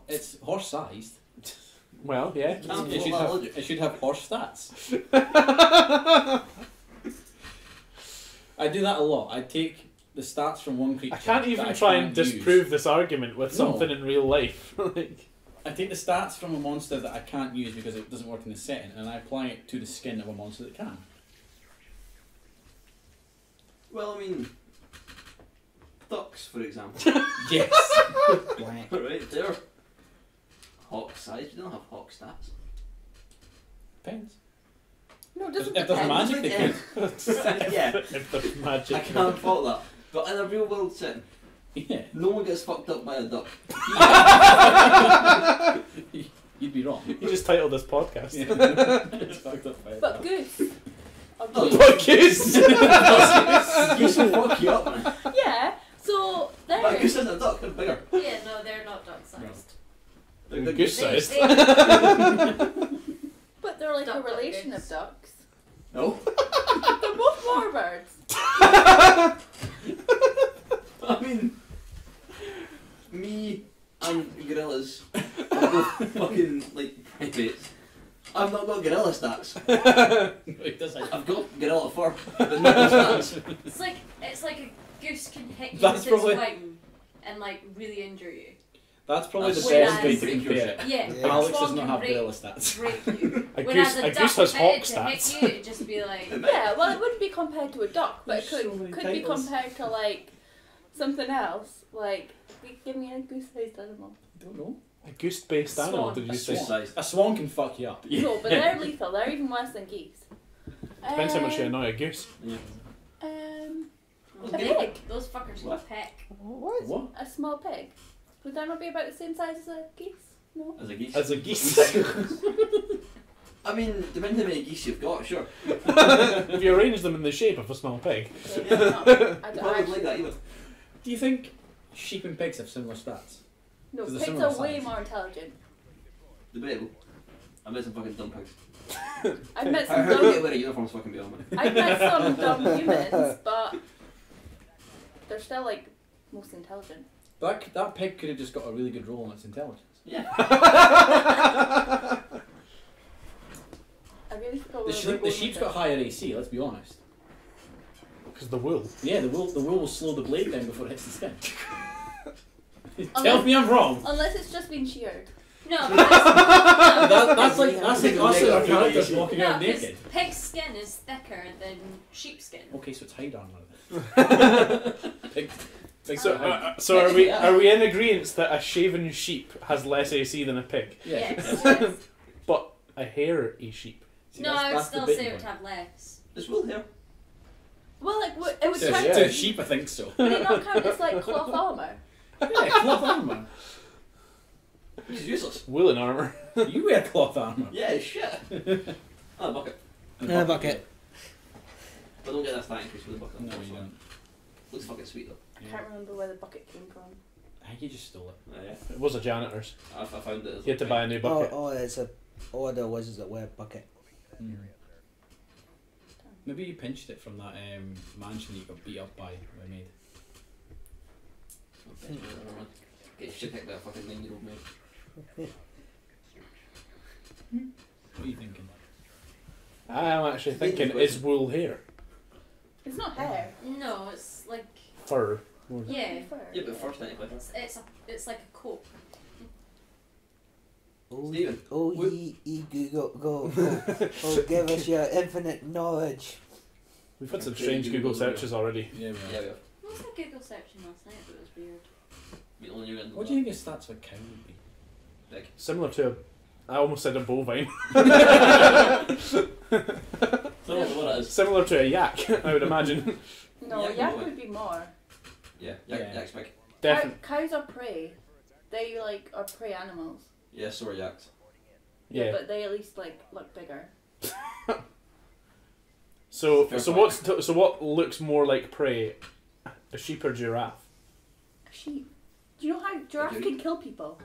Speaker 3: it's horse sized.
Speaker 1: Well, yeah.
Speaker 2: Can't
Speaker 3: It
Speaker 2: follow
Speaker 3: should
Speaker 2: that
Speaker 3: have.
Speaker 2: logic.
Speaker 3: It should have horse stats. I do that a lot. I take the stats from one creature.
Speaker 1: I can't even
Speaker 3: that I
Speaker 1: try and
Speaker 3: can't use.
Speaker 1: disprove this argument with
Speaker 3: No.
Speaker 1: something in real life. Like,
Speaker 3: I take the stats from a monster that I can't use because it doesn't work in the setting, and I apply it to the skin of a monster that can.
Speaker 2: Well, I mean, ducks, for example.
Speaker 3: Yes.
Speaker 2: Right, they're hawk size. You don't have hawk stats.
Speaker 3: Depends.
Speaker 5: No, it doesn't
Speaker 3: If there's
Speaker 5: depend.
Speaker 3: magic, they can.
Speaker 2: Yeah,
Speaker 1: if there's magic.
Speaker 2: I can't fault that. But in a real world setting,
Speaker 3: Yeah.
Speaker 2: no one gets fucked up by a duck.
Speaker 3: You'd be wrong.
Speaker 1: You just titled this podcast.
Speaker 3: It's fucked up by
Speaker 5: But goose. Or
Speaker 2: Oh,
Speaker 5: goose.
Speaker 1: What goose?
Speaker 2: Goose will fuck you up, man.
Speaker 5: Yeah. So
Speaker 2: But a
Speaker 5: there.
Speaker 2: goose isn't a duck, they're bigger.
Speaker 6: Yeah, no, they're not duck sized.
Speaker 2: They're big
Speaker 1: Goose
Speaker 6: They-
Speaker 1: sized.
Speaker 6: they-
Speaker 5: But they're like
Speaker 6: Duck
Speaker 5: a relation
Speaker 6: goose.
Speaker 5: of ducks.
Speaker 2: No.
Speaker 5: They're both warbirds.
Speaker 2: I mean, me and gorillas are both fucking like primates. I've not got gorilla stats.
Speaker 3: It does have-
Speaker 2: I've got gorilla fur, but not the stats.
Speaker 6: It's like a goose can hit you
Speaker 3: That's
Speaker 6: with its
Speaker 3: probably-
Speaker 6: wing and like really injure you.
Speaker 3: That's probably the
Speaker 2: That's
Speaker 3: best way to
Speaker 2: whereas-
Speaker 3: compare it.
Speaker 6: Yeah,
Speaker 4: Yeah.
Speaker 3: Alex
Speaker 6: swan
Speaker 3: does not
Speaker 6: can
Speaker 3: have
Speaker 6: break-
Speaker 3: gorilla stats.
Speaker 6: break you.
Speaker 1: A
Speaker 6: Whereas
Speaker 1: goose,
Speaker 6: a
Speaker 1: a
Speaker 6: duck
Speaker 1: goose has
Speaker 6: fitted
Speaker 1: hawk
Speaker 6: to
Speaker 1: stats.
Speaker 6: hit you, it'd just be like
Speaker 5: Yeah, well, it wouldn't be compared to a duck, but it
Speaker 3: There's so many
Speaker 5: could be
Speaker 3: titles.
Speaker 5: compared to like something else. Like, give me a goose-sized animal.
Speaker 3: I don't know.
Speaker 1: A goose-based animal,
Speaker 6: Swan.
Speaker 1: did you
Speaker 3: A
Speaker 1: say?
Speaker 3: swan.
Speaker 2: Size.
Speaker 3: A swan can fuck you up.
Speaker 5: No, but they're lethal. They're even worse than geese.
Speaker 1: Depends how much you annoy a goose.
Speaker 6: those,
Speaker 5: A pig.
Speaker 6: those fuckers will peck.
Speaker 4: What?
Speaker 3: What?
Speaker 5: A small pig. Would that not be about the same size as a geese? No.
Speaker 2: As a geese.
Speaker 1: As a geese.
Speaker 2: I mean, depending how many geese you've got, sure.
Speaker 1: If you arrange them in the shape of a small pig.
Speaker 5: So,
Speaker 2: Yeah.
Speaker 5: no, I
Speaker 2: You
Speaker 5: don't
Speaker 2: probably like
Speaker 5: actually.
Speaker 2: that either.
Speaker 3: Do you think sheep and pigs have similar stats?
Speaker 5: No,
Speaker 3: 'Cause they're
Speaker 5: pigs
Speaker 3: similar
Speaker 5: are way
Speaker 3: size.
Speaker 5: more intelligent.
Speaker 2: Debatable. I met some fucking dumb pigs.
Speaker 5: I've met
Speaker 2: How
Speaker 5: some
Speaker 2: do you
Speaker 5: dumb.
Speaker 2: wear a uniform fucking be on man?
Speaker 5: I've met some dumb humans, but they're still like most intelligent.
Speaker 3: That pig could have just got a really good roll on its intelligence.
Speaker 2: Yeah.
Speaker 5: I really forgot
Speaker 3: The,
Speaker 5: where we were
Speaker 3: sheep, the
Speaker 5: going
Speaker 3: sheep's
Speaker 5: with
Speaker 3: got higher AC, let's be honest.
Speaker 1: Because the wool.
Speaker 3: Yeah, the wool will slow the blade down before it hits the skin. Tell me I'm wrong.
Speaker 5: Unless it's just been sheared.
Speaker 6: No, because,
Speaker 3: That's like us in our characters walking around
Speaker 6: because
Speaker 3: naked.
Speaker 6: pig's skin is thicker than sheepskin.
Speaker 3: Okay, so it's hide armor. Pig.
Speaker 1: So are we in agreement that a shaven sheep has less AC than a pig?
Speaker 3: Yeah.
Speaker 6: Yes.
Speaker 1: But a hairy sheep.
Speaker 3: See,
Speaker 6: No, I would
Speaker 3: the
Speaker 6: still
Speaker 3: big
Speaker 6: say it
Speaker 3: one.
Speaker 6: would have less.
Speaker 2: It's wool hair.
Speaker 5: Well, like it would
Speaker 3: To
Speaker 5: count.
Speaker 3: a sheep, I think so.
Speaker 5: Would it not count as like cloth armor?
Speaker 3: Yeah, cloth armor.
Speaker 2: It's useless.
Speaker 1: Woolen armour.
Speaker 3: You wear cloth armor.
Speaker 2: Yeah, shit. Oh, a bucket.
Speaker 4: And a bucket.
Speaker 2: But don't get that stat increase with the bucket.
Speaker 3: No, you don't.
Speaker 2: Looks fucking sweet though.
Speaker 5: I can't remember where the bucket came from.
Speaker 3: I think you just stole it.
Speaker 2: Yeah.
Speaker 1: It was a janitor's.
Speaker 2: I found it. As
Speaker 1: You had to buy a new bucket.
Speaker 4: There was a web bucket.
Speaker 3: Mm. Maybe you pinched it from that mansion you got beat up by we made.
Speaker 2: Get shit kicked by a fucking 9-year-old mate.
Speaker 3: What are you thinking?
Speaker 1: I am actually thinking, is wool hair?
Speaker 5: It's not hair.
Speaker 6: No, it's like
Speaker 1: Fur. More than-
Speaker 6: yeah.
Speaker 5: Fur,
Speaker 2: Yeah, but first technically.
Speaker 6: It's like a coat.
Speaker 4: Oh,
Speaker 2: Stephen,
Speaker 4: oh,
Speaker 2: we-
Speaker 4: ye go. Oh, give us your infinite knowledge.
Speaker 1: We've had some strange Google searches already.
Speaker 3: Yeah,
Speaker 2: Yeah,
Speaker 3: well.
Speaker 2: we have.
Speaker 6: What was that Google searching last night? But it was weird.
Speaker 2: We only knew
Speaker 3: What do you think his stats for cow would be?
Speaker 2: Big.
Speaker 1: Similar to I almost said a bovine.
Speaker 2: So what it is.
Speaker 1: Similar to a yak, I would imagine.
Speaker 5: No,
Speaker 2: Yeah,
Speaker 5: yak
Speaker 2: probably.
Speaker 5: would be more.
Speaker 2: Yeah,
Speaker 3: Yeah.
Speaker 2: yak's big.
Speaker 1: Definitely.
Speaker 5: Cows are prey. They like are prey animals.
Speaker 2: Yeah, so are yaks.
Speaker 1: Yeah.
Speaker 5: But they at least like look bigger.
Speaker 1: So
Speaker 2: Fair
Speaker 1: so
Speaker 2: point.
Speaker 1: what looks more like prey? A sheep or giraffe?
Speaker 5: A sheep. Do you know how giraffe
Speaker 2: Okay.
Speaker 5: can kill people?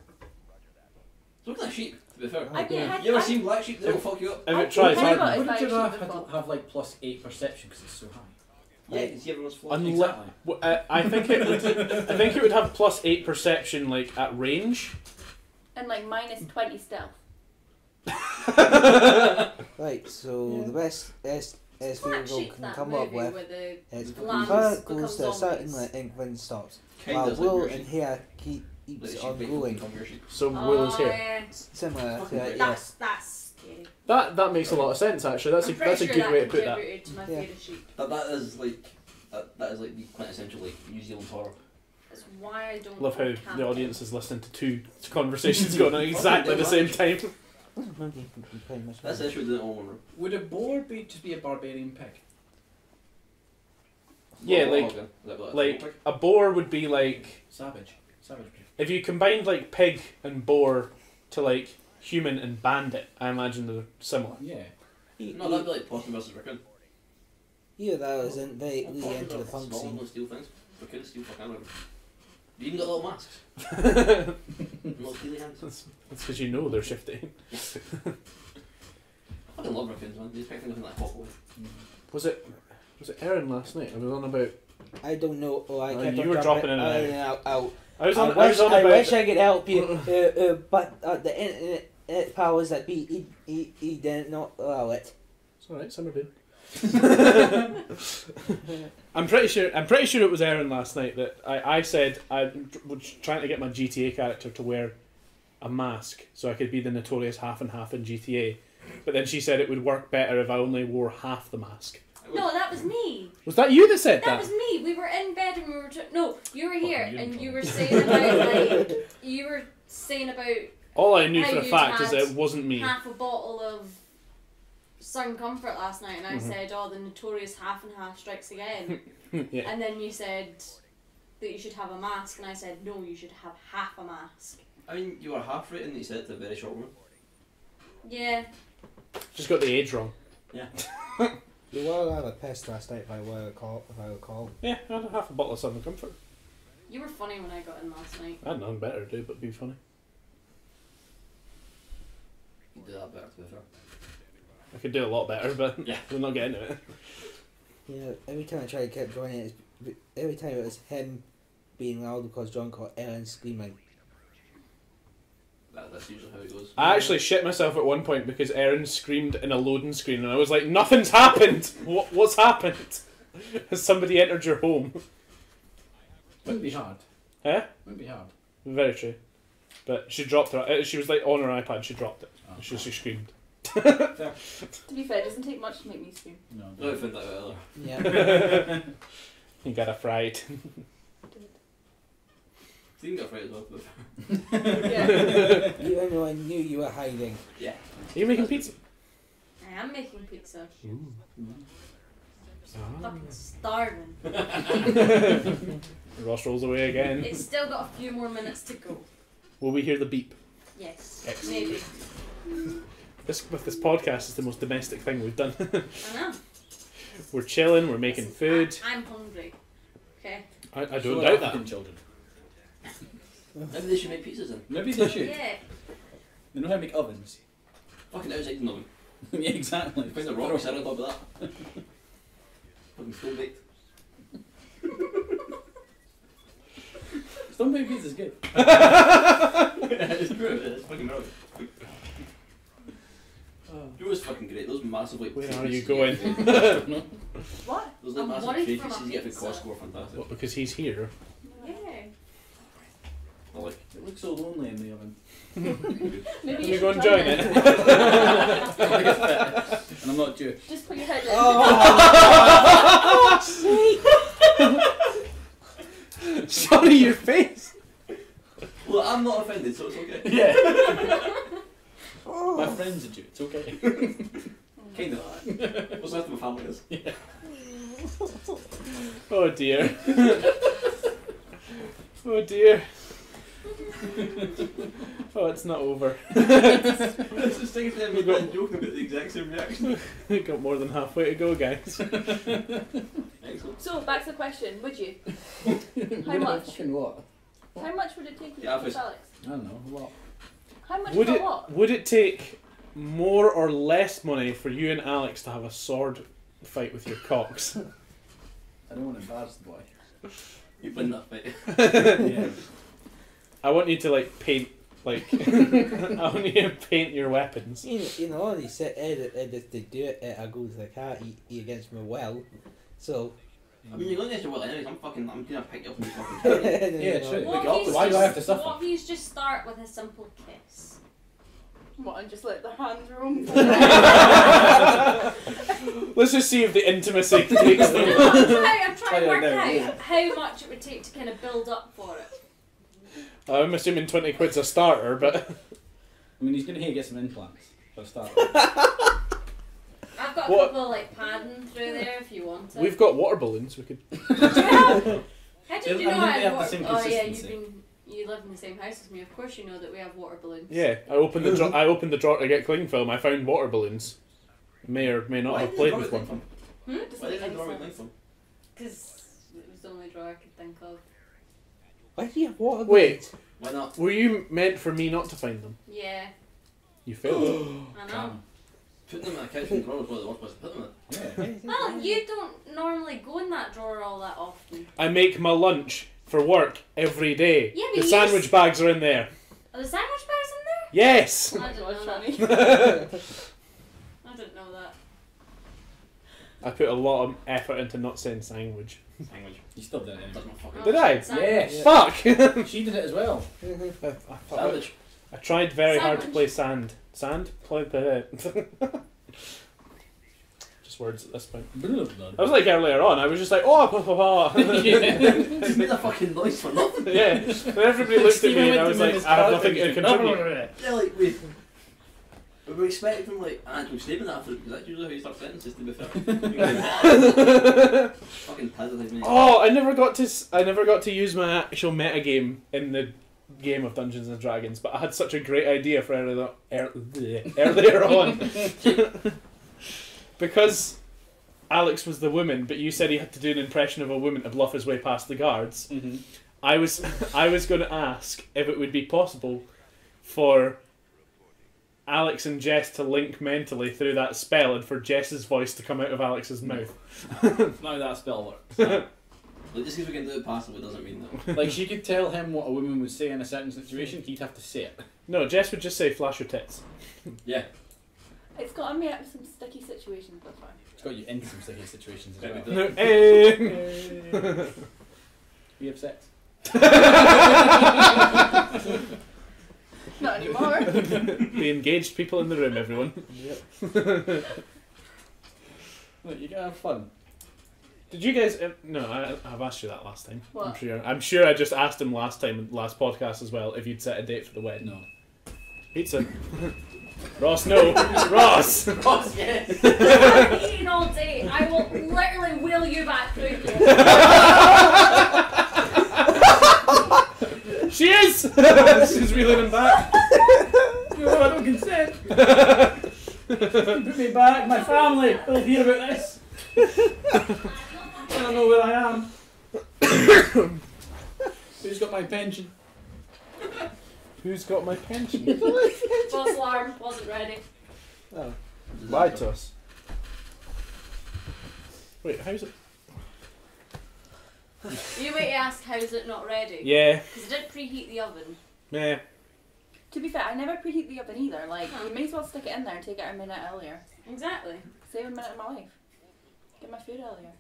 Speaker 2: Look at that sheep, to be fair.
Speaker 5: I've been had.
Speaker 2: You ever seen black sheep? They don't fuck you up.
Speaker 1: If
Speaker 5: I've
Speaker 1: it tries
Speaker 5: been
Speaker 1: hard
Speaker 5: had
Speaker 1: enough.
Speaker 5: about
Speaker 3: Would a
Speaker 5: it by a
Speaker 3: giraffe
Speaker 5: sheep before.
Speaker 3: have like +8 perception because it's so high?
Speaker 2: Yeah, you can see everyone's floor.
Speaker 1: Unle-
Speaker 3: Exactly.
Speaker 1: I think it would. I think it would have +8 perception, like at range.
Speaker 5: And like -20 stealth.
Speaker 4: Right, so
Speaker 5: Yeah.
Speaker 4: the best
Speaker 6: Black
Speaker 4: people
Speaker 6: Sheep,
Speaker 4: can
Speaker 6: that
Speaker 4: come
Speaker 6: movie
Speaker 4: up with
Speaker 6: where the
Speaker 4: is
Speaker 6: lambs
Speaker 4: fur
Speaker 6: become
Speaker 4: goes to a certain
Speaker 6: zombies.
Speaker 4: length and stops,
Speaker 2: Kinda
Speaker 4: while
Speaker 2: like
Speaker 4: wool
Speaker 2: your
Speaker 4: and
Speaker 2: sheep.
Speaker 4: hair
Speaker 2: Like
Speaker 4: keeps
Speaker 2: sheep
Speaker 4: on
Speaker 2: big
Speaker 4: going.
Speaker 2: from your sheep.
Speaker 1: So wool is
Speaker 6: Oh,
Speaker 1: here.
Speaker 6: yeah.
Speaker 4: Similar
Speaker 2: Fucking
Speaker 4: to
Speaker 2: great.
Speaker 4: yeah.
Speaker 6: That's scary.
Speaker 1: That makes a lot of sense actually. That's
Speaker 6: I'm
Speaker 1: a
Speaker 6: pretty sure
Speaker 1: good
Speaker 6: that
Speaker 1: way to put that.
Speaker 6: contributed to my
Speaker 4: Yeah.
Speaker 6: fear of sheep.
Speaker 2: That is like that is like the quintessential like New Zealand horror.
Speaker 6: That's why I don't
Speaker 1: Love how
Speaker 6: like
Speaker 1: the
Speaker 6: camping.
Speaker 1: audience is listening to two conversations going on at exactly the same time.
Speaker 4: Pretty much
Speaker 2: That's
Speaker 4: right.
Speaker 2: the issue with the all one room.
Speaker 3: Would a boar be just be a barbarian pig?
Speaker 1: Yeah,
Speaker 2: Oh,
Speaker 1: like-
Speaker 2: okay. Is that what
Speaker 1: Like
Speaker 2: it's
Speaker 1: a boar would be like
Speaker 3: Savage pig.
Speaker 1: if you combined like pig and boar to like human and bandit. I imagine they're similar.
Speaker 3: Yeah.
Speaker 2: No, that'd be like Possum versus Raccoon.
Speaker 4: Either that isn't very
Speaker 2: Possum
Speaker 4: really into the
Speaker 2: are
Speaker 4: punk
Speaker 2: small and
Speaker 4: scene.
Speaker 2: don't steal things. Raccoons steal fucking everything. You even got little masks. Little steely hands.
Speaker 1: That's because you know they're shifty.
Speaker 2: I fucking love raccoons, man. You expect anything like hop away.
Speaker 1: Was it Erin last night? I was on about.
Speaker 4: I don't know. Oh, I kept
Speaker 1: you
Speaker 4: on
Speaker 1: were
Speaker 4: jumping
Speaker 1: dropping in and
Speaker 4: in and out.
Speaker 1: I was
Speaker 4: I
Speaker 1: on. I was
Speaker 4: wish,
Speaker 1: on
Speaker 4: I
Speaker 1: about.
Speaker 4: wish I could help you, but the internet powers that be, he did not allow it.
Speaker 1: It's all right. Summer did. I'm pretty sure it was Erin last night that I said I was trying to get my GTA character to wear a mask so I could be the notorious half and half in GTA, but then she said it would work better if I only wore half the mask.
Speaker 6: No, that was me.
Speaker 1: Was that you that said
Speaker 6: That
Speaker 1: that?
Speaker 6: was me. We were in bed and we were. No, you were here
Speaker 3: Fucking
Speaker 6: and you
Speaker 3: uniform.
Speaker 6: were saying about like you were saying about
Speaker 1: All I knew
Speaker 6: How
Speaker 1: for a
Speaker 6: you'd
Speaker 1: fact is that
Speaker 6: had
Speaker 1: it wasn't me.
Speaker 6: half a bottle of Sun Comfort last night, and I
Speaker 1: Mhm.
Speaker 6: said, "Oh, the notorious half and half strikes again."
Speaker 1: Yeah.
Speaker 6: And then you said that you should have a mask, and I said, "No, you should have half a mask."
Speaker 2: I mean, you were half right and you said it to a very short woman.
Speaker 6: Yeah.
Speaker 1: Just got the age wrong.
Speaker 2: Yeah.
Speaker 4: You were rather pissed last night, if I recall.
Speaker 1: Yeah, I had half a bottle of Southern Comfort.
Speaker 6: You were funny when I got in last night.
Speaker 1: I had nothing better to do but be funny.
Speaker 2: You do that better, to be fair.
Speaker 1: I could do a lot better, but
Speaker 2: Yeah.
Speaker 1: we'll not get into it.
Speaker 4: Yeah, every time I tried to keep joining it, every time it was him being loud because John caught Ellen screaming.
Speaker 2: That's usually how it goes.
Speaker 1: I actually shit myself at one point because Erin screamed in a loading screen and I was like, nothing's happened! What's happened? Has somebody entered your home?
Speaker 3: Wouldn't be hard.
Speaker 1: Huh?
Speaker 3: Wouldn't be hard.
Speaker 1: Very true. But she dropped her. She was like on her iPad. She dropped it.
Speaker 3: Oh.
Speaker 1: She screamed.
Speaker 5: To be fair, it doesn't take much to make me scream.
Speaker 3: No.
Speaker 2: I found that out earlier.
Speaker 4: Yeah.
Speaker 1: You got a fright.
Speaker 2: Steven got afraid as well.
Speaker 5: Yeah.
Speaker 4: Even though I knew you were hiding.
Speaker 2: Yeah.
Speaker 1: Are you making pizza?
Speaker 6: I am making pizza.
Speaker 1: Ah.
Speaker 6: Fucking starving.
Speaker 1: Ross rolls away again.
Speaker 6: It's still got a few more minutes to go.
Speaker 1: Will we hear the beep?
Speaker 6: Yes.
Speaker 1: Excellent.
Speaker 6: Maybe.
Speaker 1: This podcast is the most domestic thing we've done.
Speaker 6: I know.
Speaker 1: We're chilling. We're making
Speaker 6: Listen,
Speaker 1: food.
Speaker 6: I'm hungry. Okay.
Speaker 1: I don't
Speaker 3: So
Speaker 1: doubt
Speaker 3: are
Speaker 1: that.
Speaker 3: African children.
Speaker 2: Maybe they should make pizzas then.
Speaker 3: Maybe they should.
Speaker 6: Yeah.
Speaker 3: They know how to make ovens.
Speaker 2: Fucking outside the oven.
Speaker 3: Yeah, exactly.
Speaker 2: Find the rocks out on top of that. Fucking stone baked.
Speaker 3: Stone baked pizza's good.
Speaker 2: It's true, it's fucking brilliant. You know what's fucking great? Those massive like
Speaker 1: Where
Speaker 2: trays
Speaker 1: are you
Speaker 2: get
Speaker 1: going?
Speaker 2: from-
Speaker 6: What?
Speaker 2: Those like
Speaker 6: I'm
Speaker 2: massive
Speaker 6: worried
Speaker 2: trays
Speaker 6: for
Speaker 2: you
Speaker 6: my
Speaker 2: see get for
Speaker 6: pizza.
Speaker 2: Costco are fantastic.
Speaker 1: Well, because he's here.
Speaker 6: Yeah.
Speaker 2: I like.
Speaker 3: It looks so lonely in the oven.
Speaker 5: Maybe
Speaker 1: Let
Speaker 5: you
Speaker 1: me
Speaker 5: should
Speaker 1: go and join it.
Speaker 3: And I'm not Jewish.
Speaker 5: Just put your head in.
Speaker 1: Sorry, your face.
Speaker 2: Well, I'm not offended, so it's okay.
Speaker 3: Yeah.
Speaker 4: Oh.
Speaker 3: My friend's a Jew. It's okay.
Speaker 2: Kind of. What's the rest of my family is?
Speaker 1: Oh dear. Oh dear. Oh, it's not over.
Speaker 2: It's just thinking that we've got joking about the exact same reaction.
Speaker 1: We got more than halfway to go, guys.
Speaker 2: Excellent.
Speaker 5: So back to the question: would you?
Speaker 3: How
Speaker 5: much?
Speaker 3: Fucking what?
Speaker 5: How much would it take you
Speaker 2: Yeah,
Speaker 5: to kiss Alex?
Speaker 3: I don't know. What?
Speaker 5: How much
Speaker 1: Would
Speaker 5: for
Speaker 1: it
Speaker 5: what?
Speaker 1: would it take more or less money for you and Alex to have a sword fight with your cocks?
Speaker 3: I don't want to embarrass the boy.
Speaker 2: You win that fight.
Speaker 3: Yeah.
Speaker 1: I want you to like paint like I want you to paint your weapons.
Speaker 4: You know, they said if they do it, I go to the car, eat against my will. So.
Speaker 2: I mean, you're going against your will anyways. I'm gonna pick you up and fucking
Speaker 3: Yeah,
Speaker 4: you know,
Speaker 3: true.
Speaker 6: What
Speaker 3: Wake up,
Speaker 6: if you
Speaker 3: why do I have to
Speaker 6: just-
Speaker 3: suffer?
Speaker 6: What if you just start with a simple kiss?
Speaker 5: What, and just let the hands roam?
Speaker 1: Let's just see if the intimacy takes them.
Speaker 6: I'm trying to work out how much it would take to kind of build up for it.
Speaker 1: I'm assuming 20 quid's a starter, but
Speaker 3: I mean, he's going to get some implants for a start.
Speaker 6: I've got a
Speaker 1: What?
Speaker 6: couple of like padding through there if you want it.
Speaker 1: we've got water balloons. We could.
Speaker 6: How did you know
Speaker 3: I think they
Speaker 6: I
Speaker 3: have the
Speaker 6: had
Speaker 3: same
Speaker 6: water? Oh yeah,
Speaker 3: consistency.
Speaker 6: you live in the same house as me. Of course you know that we have water balloons.
Speaker 1: Yeah, I opened the I opened the drawer to get cling film. I found water balloons. May or may not
Speaker 2: Why
Speaker 1: have
Speaker 2: did
Speaker 1: played
Speaker 2: they
Speaker 1: with
Speaker 2: draw it
Speaker 1: one.
Speaker 2: from?
Speaker 6: Just
Speaker 2: Why
Speaker 6: like
Speaker 2: did they draw it
Speaker 6: insects.
Speaker 2: from?
Speaker 6: Because it was the only drawer I could think of.
Speaker 4: Why do you have water?
Speaker 1: Wait,
Speaker 2: Why not?
Speaker 1: were you meant for me not to find them?
Speaker 6: Yeah,
Speaker 1: You failed.
Speaker 6: I know.
Speaker 2: Putting them in a couch and drawer is one of the worst places to put them in.
Speaker 3: Yeah.
Speaker 6: Well, you don't normally go in that drawer all that often.
Speaker 1: I make my lunch for work every day.
Speaker 6: Yeah, but
Speaker 1: The
Speaker 6: you
Speaker 1: sandwich bags are in there.
Speaker 6: Are the sandwich bags in
Speaker 1: Yes.
Speaker 6: there? I didn't know that. I didn't know that.
Speaker 1: I put a lot of effort into not saying sandwich.
Speaker 2: Sandwich.
Speaker 3: You still did it
Speaker 2: Does
Speaker 3: anyway.
Speaker 2: my fucking
Speaker 1: Did I?
Speaker 6: Sandwich.
Speaker 3: Yeah.
Speaker 1: Fuck.
Speaker 3: She did it as well.
Speaker 2: Sandwich.
Speaker 1: I tried very hard to
Speaker 6: Sandwich.
Speaker 1: play sand. Sand? Play the. Just words at this point. I was like earlier on, I was just like, oh,
Speaker 2: Just made a fucking noise for nothing.
Speaker 1: yeah. And everybody looked at me and I was like, I have nothing to contribute.
Speaker 2: Yeah, like we were expecting like an actual statement after it, because that's usually how you start sentences, to be fair. Fucking positive me.
Speaker 1: Oh, I never got to use my actual meta game in the game of Dungeons and Dragons, but I had such a great idea for earlier on. Because Alex was the woman, but you said he had to do an impression of a woman to bluff his way past the guards.
Speaker 3: Mm-hmm.
Speaker 1: I was going to ask if it would be possible for Alex and Jess to link mentally through that spell, and for Jess's voice to come out of Alex's mouth.
Speaker 3: Now that spell works.
Speaker 2: Like, just because we can do it passively doesn't mean that.
Speaker 3: Like, she could tell him what a woman would say in a certain situation, he'd have to say it.
Speaker 1: No, Jess would just say, "Flash your tits."
Speaker 2: Yeah.
Speaker 5: It's gotten me out of some sticky situations, that's fine.
Speaker 3: It's got you into some sticky situations as
Speaker 2: Yeah,
Speaker 3: well.
Speaker 2: we
Speaker 1: No, hey.
Speaker 3: We have sex.
Speaker 5: Not anymore.
Speaker 1: The engaged people in the room, everyone.
Speaker 4: Yep.
Speaker 3: Look, you gotta have fun.
Speaker 1: Did you guys? No, I've asked you that last time.
Speaker 5: What?
Speaker 1: I'm sure I just asked him last podcast as well, if you'd set a date for the wedding.
Speaker 3: No.
Speaker 1: Pizza. Ross, no. Ross!
Speaker 2: Ross, yes.
Speaker 6: I'm eating all day. I will literally wheel you back through here.
Speaker 1: She is! She's reeling him back.
Speaker 3: No, I don't consent. Put me back. My family will hear about this. I don't know where I am. Who's got my pension?
Speaker 1: Who's got my pension?
Speaker 6: False alarm. Wasn't ready.
Speaker 4: Oh.
Speaker 1: Lie to us. Wait, how's it?
Speaker 6: You wait to ask how's it not ready?
Speaker 1: Yeah.
Speaker 6: Because it didn't preheat the oven.
Speaker 1: Yeah.
Speaker 5: To be fair, I never preheat the oven either. Like, you may as well stick it in there and take it a minute earlier.
Speaker 6: Exactly.
Speaker 5: Save a minute of my life. Get my food earlier.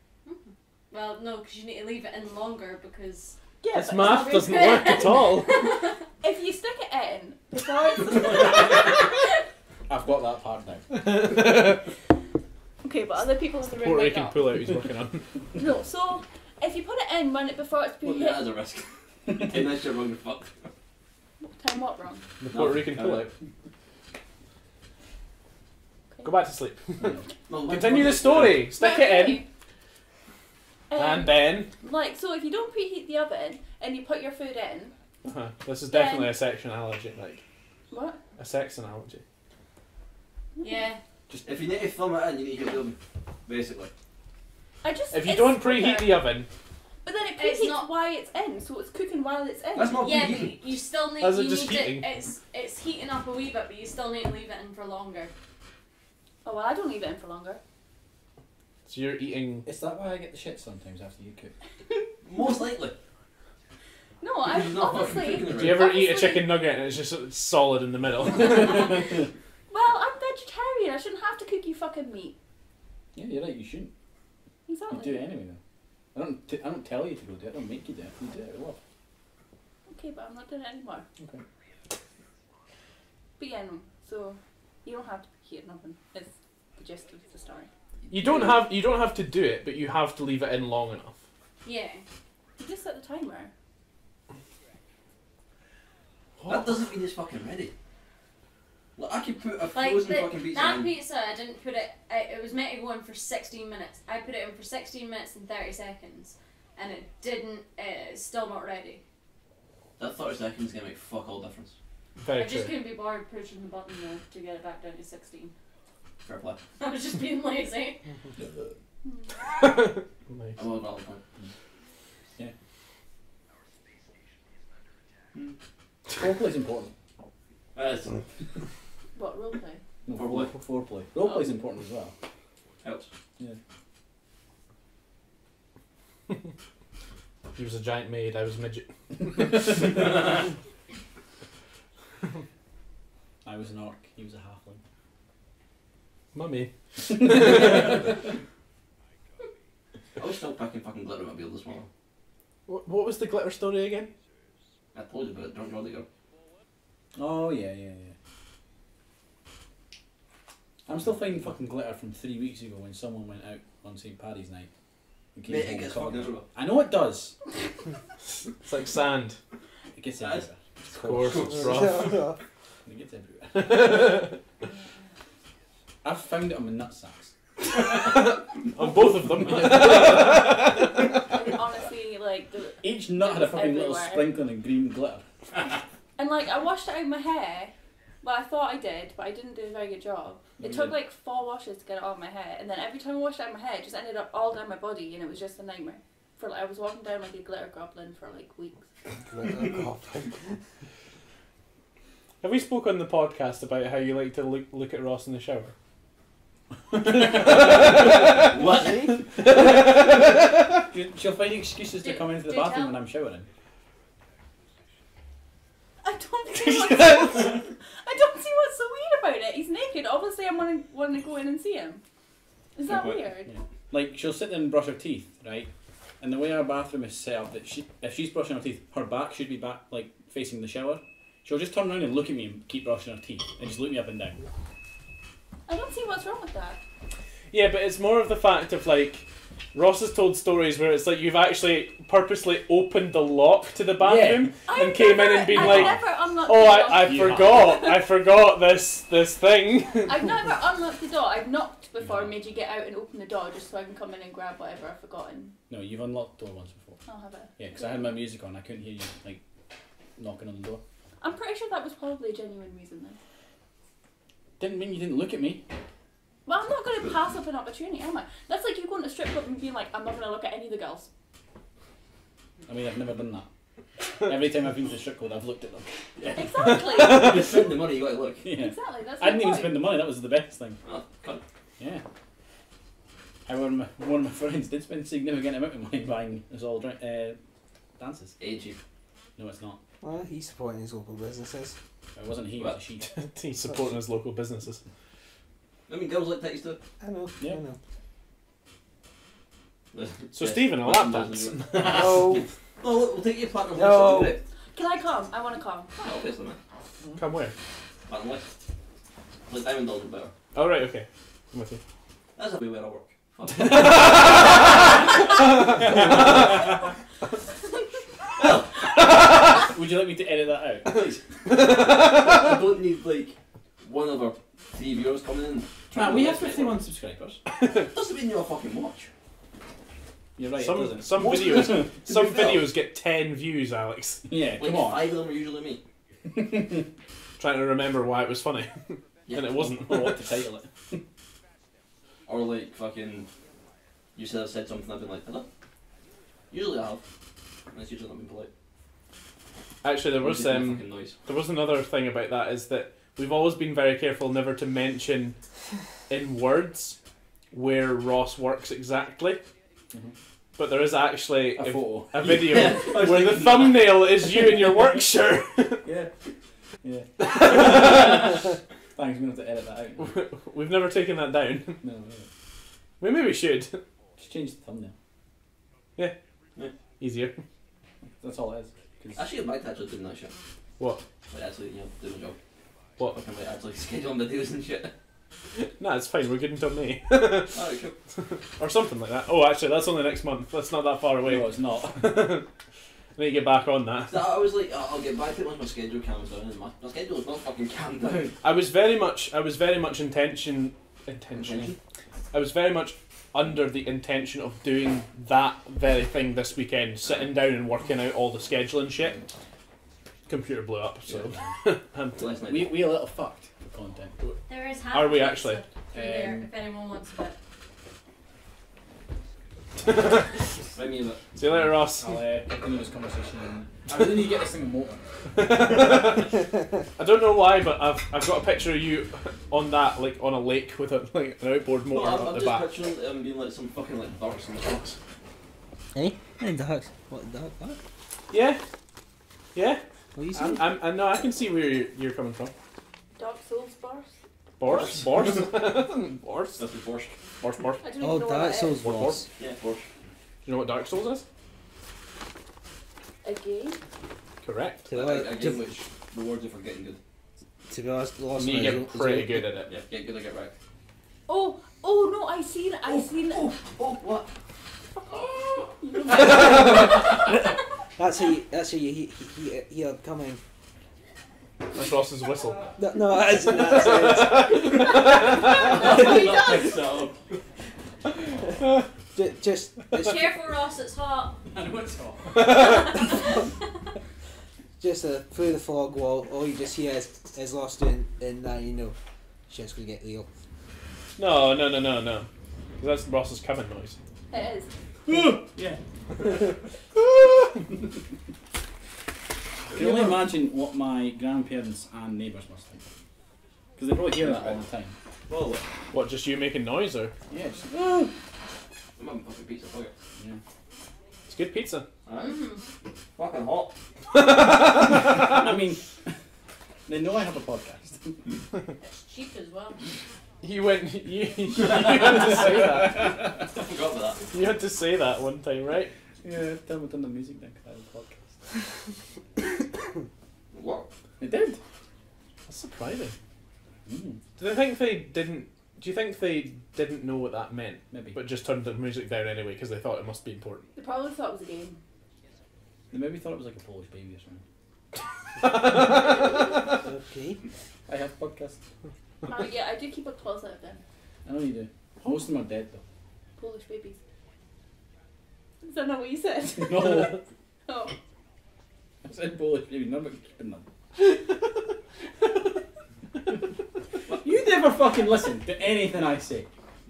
Speaker 6: Well, no, because you need to leave it in longer because...
Speaker 5: Yeah,
Speaker 1: This
Speaker 5: but
Speaker 1: math doesn't work at all.
Speaker 5: if you stick it in before it's...
Speaker 3: I've got that part now.
Speaker 5: Okay, but other people in the room
Speaker 1: Puerto
Speaker 5: might
Speaker 1: Rican
Speaker 5: not.
Speaker 1: pullout he's working on.
Speaker 5: No, so if you put it in before it's
Speaker 2: Well,
Speaker 5: preheated...
Speaker 2: that is a risk. Unless you're wrong to fuck.
Speaker 5: Time what wrong?
Speaker 1: The Puerto Rican
Speaker 2: no.
Speaker 1: pullout. Go back to sleep.
Speaker 2: No,
Speaker 1: Continue the story. Stick it in.
Speaker 5: Um,
Speaker 1: And then...
Speaker 5: Like, so if you don't preheat the oven and you put your food in...
Speaker 1: This is definitely a sex analogy. Like,
Speaker 5: What?
Speaker 1: a sex analogy.
Speaker 6: Yeah.
Speaker 2: Just if you need to film it in, you need to get the oven. Basically.
Speaker 1: If you
Speaker 5: it's
Speaker 1: don't preheat
Speaker 5: quicker.
Speaker 1: the oven...
Speaker 5: But then it
Speaker 6: It's
Speaker 5: preheats
Speaker 6: not-
Speaker 5: while it's in, so it's cooking while it's in.
Speaker 2: That's not
Speaker 6: Yeah,
Speaker 2: preheating.
Speaker 6: but you still need.
Speaker 1: How's it
Speaker 6: You
Speaker 1: just
Speaker 6: need
Speaker 1: heating?
Speaker 6: It's heating up a wee bit, but you still need to leave it in for longer.
Speaker 5: Oh, well, I don't leave it in for longer.
Speaker 1: So you're eating...
Speaker 3: Is that why I get the shit sometimes after you cook?
Speaker 2: Most likely.
Speaker 5: No, I
Speaker 2: You're not fucking
Speaker 5: obviously...
Speaker 2: cooking it
Speaker 1: Do you
Speaker 2: right.
Speaker 1: ever eat a
Speaker 5: Obviously-
Speaker 1: chicken nugget and it's just solid in the middle?
Speaker 5: Well, I'm vegetarian. I shouldn't have to cook you fucking meat.
Speaker 3: Yeah, you're right. You shouldn't. You
Speaker 5: Exactly.
Speaker 3: do it anyway though. I don't tell you to go do it. I don't make you do it. You do it with love.
Speaker 5: Okay, but I'm not doing it anymore.
Speaker 3: Okay.
Speaker 5: But yeah, no. So you don't have to preheat an oven. Is the gist of the story.
Speaker 1: You don't have to do it, but you have to leave it in long enough.
Speaker 6: Yeah.
Speaker 5: You just set the timer.
Speaker 2: That doesn't mean it's fucking ready. Like, I could put a
Speaker 6: Like
Speaker 2: frozen fucking pizza
Speaker 6: that
Speaker 2: in.
Speaker 6: pizza, I didn't put it. It was meant to go in for 16 minutes. I put it in for 16 minutes and 30 seconds, and it didn't. It's still not ready.
Speaker 2: That 30 seconds is gonna make fuck all difference.
Speaker 1: Very
Speaker 6: I just
Speaker 1: true.
Speaker 6: couldn't be bothered pushing the button though to get it back down to 16.
Speaker 2: Fair play.
Speaker 6: I was just being lazy.
Speaker 1: Nice.
Speaker 2: I will valid point.
Speaker 3: Roleplay's important.
Speaker 5: What roleplay?
Speaker 3: No,
Speaker 2: Foreplay.
Speaker 3: foreplay. Roleplay's important as well.
Speaker 2: Helps.
Speaker 3: Yeah.
Speaker 1: He was a giant maid, I was a midget.
Speaker 3: I was an orc. He was a halfling.
Speaker 1: Mummy.
Speaker 2: I was still picking fucking glitter mobile this morning.
Speaker 1: What was the glitter story again?
Speaker 2: I told you about it, Drunk Jordy girl.
Speaker 3: Oh yeah. I'm still finding fucking glitter from 3 weeks ago when someone went out on St. Paddy's night. and came
Speaker 2: Mate,
Speaker 3: home
Speaker 2: it gets
Speaker 3: with
Speaker 2: fucking
Speaker 3: cognac.
Speaker 2: everywhere.
Speaker 3: I know it does.
Speaker 1: It's like sand.
Speaker 3: It gets
Speaker 2: That is-
Speaker 3: everywhere.
Speaker 1: Of course, it's rough.
Speaker 3: It gets everywhere. I've found it on my nutsacks.
Speaker 1: On both of them.
Speaker 5: And honestly, like
Speaker 3: Each nut had a fucking little
Speaker 5: Everywhere.
Speaker 3: sprinkling of green glitter.
Speaker 5: and like I washed it out of my hair. Well, I thought I did, but I didn't do a very good job. It
Speaker 3: You
Speaker 5: took
Speaker 3: did.
Speaker 5: like 4 washes to get it out of my hair, and then every time I washed it out of my hair, it just ended up all down my body, and it was just a nightmare. For like, I was walking down like a glitter goblin for like weeks.
Speaker 1: Have we spoke on the podcast about how you like to look at Ross in the shower?
Speaker 2: What?
Speaker 3: She'll find excuses to
Speaker 6: Do-
Speaker 3: come into the
Speaker 6: do
Speaker 3: bathroom
Speaker 6: tell.
Speaker 3: when I'm showering.
Speaker 5: I don't see what's I don't see what's so weird about it. He's naked. Obviously, I'm wanting to go in and see him. Is that
Speaker 2: Good point.
Speaker 5: weird?
Speaker 3: Yeah. Like, she'll sit there and brush her teeth, right? And the way our bathroom is set up, that if she's brushing her teeth, her back should be back, like, facing the shower. She'll just turn around and look at me and keep brushing her teeth, and just look me up and down.
Speaker 5: I don't see what's wrong with that.
Speaker 1: Yeah, but it's more of the fact of like Ross has told stories where it's like you've actually purposely opened the lock to the bathroom and came in and been
Speaker 5: I've
Speaker 1: like,
Speaker 5: never unlocked
Speaker 1: "Oh,
Speaker 5: the door.
Speaker 1: I forgot this thing."
Speaker 5: I've never unlocked the door. I've knocked before and made you get out and open the door just so I can come in and grab whatever I've forgotten.
Speaker 3: No, you've unlocked the door once before.
Speaker 5: I'll have it.
Speaker 3: Yeah, because I had my music on, I couldn't hear you, like, knocking on the door.
Speaker 5: I'm pretty sure that was probably a genuine reason then.
Speaker 3: Didn't mean you didn't look at me.
Speaker 5: Well, I'm not going to pass up an opportunity, am I? That's like you going to a strip club and being like, I'm not going to look at any of the girls.
Speaker 3: I mean, I've never done that. Every time I've been to the strip club, I've looked at them.
Speaker 5: Exactly.
Speaker 2: You spend the money, you gotta look.
Speaker 3: Yeah.
Speaker 5: Exactly. That's
Speaker 3: I didn't
Speaker 5: my
Speaker 3: even
Speaker 5: point.
Speaker 3: spend the money, that was the best thing.
Speaker 2: Oh, God.
Speaker 3: Yeah. One of my friends did spend a significant amount of money buying us all dances.
Speaker 2: Agey.
Speaker 3: No, it's not.
Speaker 4: Well, he's supporting his local businesses.
Speaker 3: It wasn't he, it was a she.
Speaker 1: He's supporting his local businesses.
Speaker 2: I mean, girls like titties too.
Speaker 4: I know.
Speaker 3: Yeah.
Speaker 4: I know.
Speaker 1: So Stephen, a lap dance.
Speaker 4: No.
Speaker 2: Oh, look, we'll take your partner.
Speaker 4: No.
Speaker 2: Great.
Speaker 5: Can I come? I want to come.
Speaker 2: Oh, obviously, man.
Speaker 1: Come where?
Speaker 2: Partner list. Like Diamond Dolls are better.
Speaker 1: Oh right, okay. I'm with you.
Speaker 2: That's a way where I work.
Speaker 3: Would you like me to edit that out?
Speaker 2: Please. I don't need like one of our 3 viewers coming in.
Speaker 3: Man, we have 51 subscribers.
Speaker 2: Doesn't mean you'll fucking watch.
Speaker 3: You're right, it
Speaker 1: Some
Speaker 3: doesn't.
Speaker 1: videos some
Speaker 2: be fair.
Speaker 1: videos get 10 views, Alex.
Speaker 3: Yeah,
Speaker 2: Like
Speaker 3: come on.
Speaker 2: 5 of them are usually me.
Speaker 1: Trying to remember why it was funny.
Speaker 2: Yeah.
Speaker 1: And it wasn't.
Speaker 3: Or what to title it.
Speaker 2: Or like fucking, you said I've said something, I've been like, hello? Usually I have. And it's usually not been polite.
Speaker 1: Actually, there was
Speaker 2: fucking noise.
Speaker 1: there was another thing about that is that we've always been very careful never to mention in words where Ross works exactly.
Speaker 3: Mhm.
Speaker 1: But there is actually
Speaker 3: A photo.
Speaker 1: a video
Speaker 2: Yeah, I was
Speaker 1: where the
Speaker 2: thinking
Speaker 1: thumbnail is you in your work shirt.
Speaker 3: Yeah. Yeah. Thanks, we have to edit that out.
Speaker 1: We've never taken that down.
Speaker 3: No,
Speaker 1: We maybe should.
Speaker 3: just change the thumbnail.
Speaker 1: Easier.
Speaker 3: That's all it is. 'Cause
Speaker 2: I should get back to actually doing that shit.
Speaker 1: What?
Speaker 2: Like actually, you know, do my job.
Speaker 1: What?
Speaker 2: Fucking like actually scheduling videos and shit.
Speaker 1: Nah, it's fine. We're good until May.
Speaker 2: Alright, cool.
Speaker 1: Or something like that. Oh, actually, that's only next month. That's not that far away.
Speaker 3: no, it's not.
Speaker 1: I need to get back on that.
Speaker 2: So I was like, I'll get back to it once my schedule calms down, and my schedule is not fucking calmed down.
Speaker 1: I was very much intention. I was very much under the intention of doing that very thing this weekend, sitting down and working out all the scheduling shit. Computer blew up, so
Speaker 2: Last night.
Speaker 3: We a little fucked with content.
Speaker 6: There is half
Speaker 1: Are we
Speaker 6: pizza
Speaker 1: actually?
Speaker 6: through there if anyone wants a bit.
Speaker 2: Bring me a bit.
Speaker 1: see you later, Ross.
Speaker 3: I'll continue this conversation. I really need to get this thing a motor.
Speaker 1: I don't know why, but I've got a picture of you on that, like on a lake with a like an outboard motor
Speaker 2: No,
Speaker 1: up
Speaker 2: I'm
Speaker 1: the
Speaker 2: just
Speaker 1: back.
Speaker 2: picturing being like some fucking like darks and rocks.
Speaker 4: Hey? Hey, ducks. What, duck? What?
Speaker 1: Yeah, yeah.
Speaker 4: What are you saying?
Speaker 1: I know. I can see where you're coming from.
Speaker 5: Dark Souls bars?
Speaker 1: Borscht, Borscht,
Speaker 2: That's the Borscht.
Speaker 1: Borscht.
Speaker 5: I don't even
Speaker 4: Oh,
Speaker 5: know what
Speaker 4: Dark
Speaker 5: that
Speaker 4: Souls
Speaker 5: is.
Speaker 4: boss.
Speaker 2: Yeah, Borscht.
Speaker 1: Do you know what Dark Souls is?
Speaker 5: A game?
Speaker 1: Correct.
Speaker 4: To,
Speaker 2: A
Speaker 4: like,
Speaker 2: game which rewards you for getting good.
Speaker 4: to be honest,
Speaker 1: You
Speaker 4: Lost
Speaker 1: need to
Speaker 4: Mines
Speaker 1: get
Speaker 4: is
Speaker 1: pretty
Speaker 4: all-
Speaker 1: good at it.
Speaker 2: Yeah, get good or get wrecked.
Speaker 5: Oh no, I seen it.
Speaker 2: Oh, what?
Speaker 4: That's how you hear coming.
Speaker 1: That's Ross's whistle.
Speaker 4: No, that isn't. That's it. Just it's
Speaker 6: Careful, Ross, it's hot.
Speaker 3: I know it's hot.
Speaker 4: just through the fog wall. All you just hear is Lost doing, and now you know shit's gonna get real.
Speaker 1: No. That's Ross's coming noise.
Speaker 5: It is.
Speaker 3: Yeah. I can only imagine what my grandparents and neighbours must think. Because they probably hear that all the time.
Speaker 2: Well,
Speaker 1: What? Just you making noise, or
Speaker 3: Yeah, just,
Speaker 2: I'm having fucking pizza for you.
Speaker 3: yeah.
Speaker 1: it's good pizza?
Speaker 2: Alright. Fucking hot.
Speaker 3: I mean, they know I have a podcast.
Speaker 6: It's cheap as well.
Speaker 1: You had to say that.
Speaker 2: I forgot about that.
Speaker 1: You had to say that one time, right?
Speaker 3: Yeah, tell me turn the music down because I have a podcast.
Speaker 2: What?
Speaker 3: It did.
Speaker 1: That's surprising.
Speaker 3: Mm,
Speaker 1: Do they think they didn't? Do you think they didn't know what that meant,
Speaker 3: maybe.
Speaker 1: but just turned the music down anyway because they thought it must be important?
Speaker 5: They probably thought it was a game.
Speaker 3: They maybe thought it was like a Polish baby or something.
Speaker 4: Okay.
Speaker 3: I have podcasts.
Speaker 5: Oh yeah, I do keep a closet of them.
Speaker 3: I know you do. Most of them are dead
Speaker 5: Polish babies. Is that not what you said?
Speaker 3: though. No,
Speaker 5: Oh.
Speaker 3: I said Polish baby. None but keeping them. You never fucking listen to anything I say.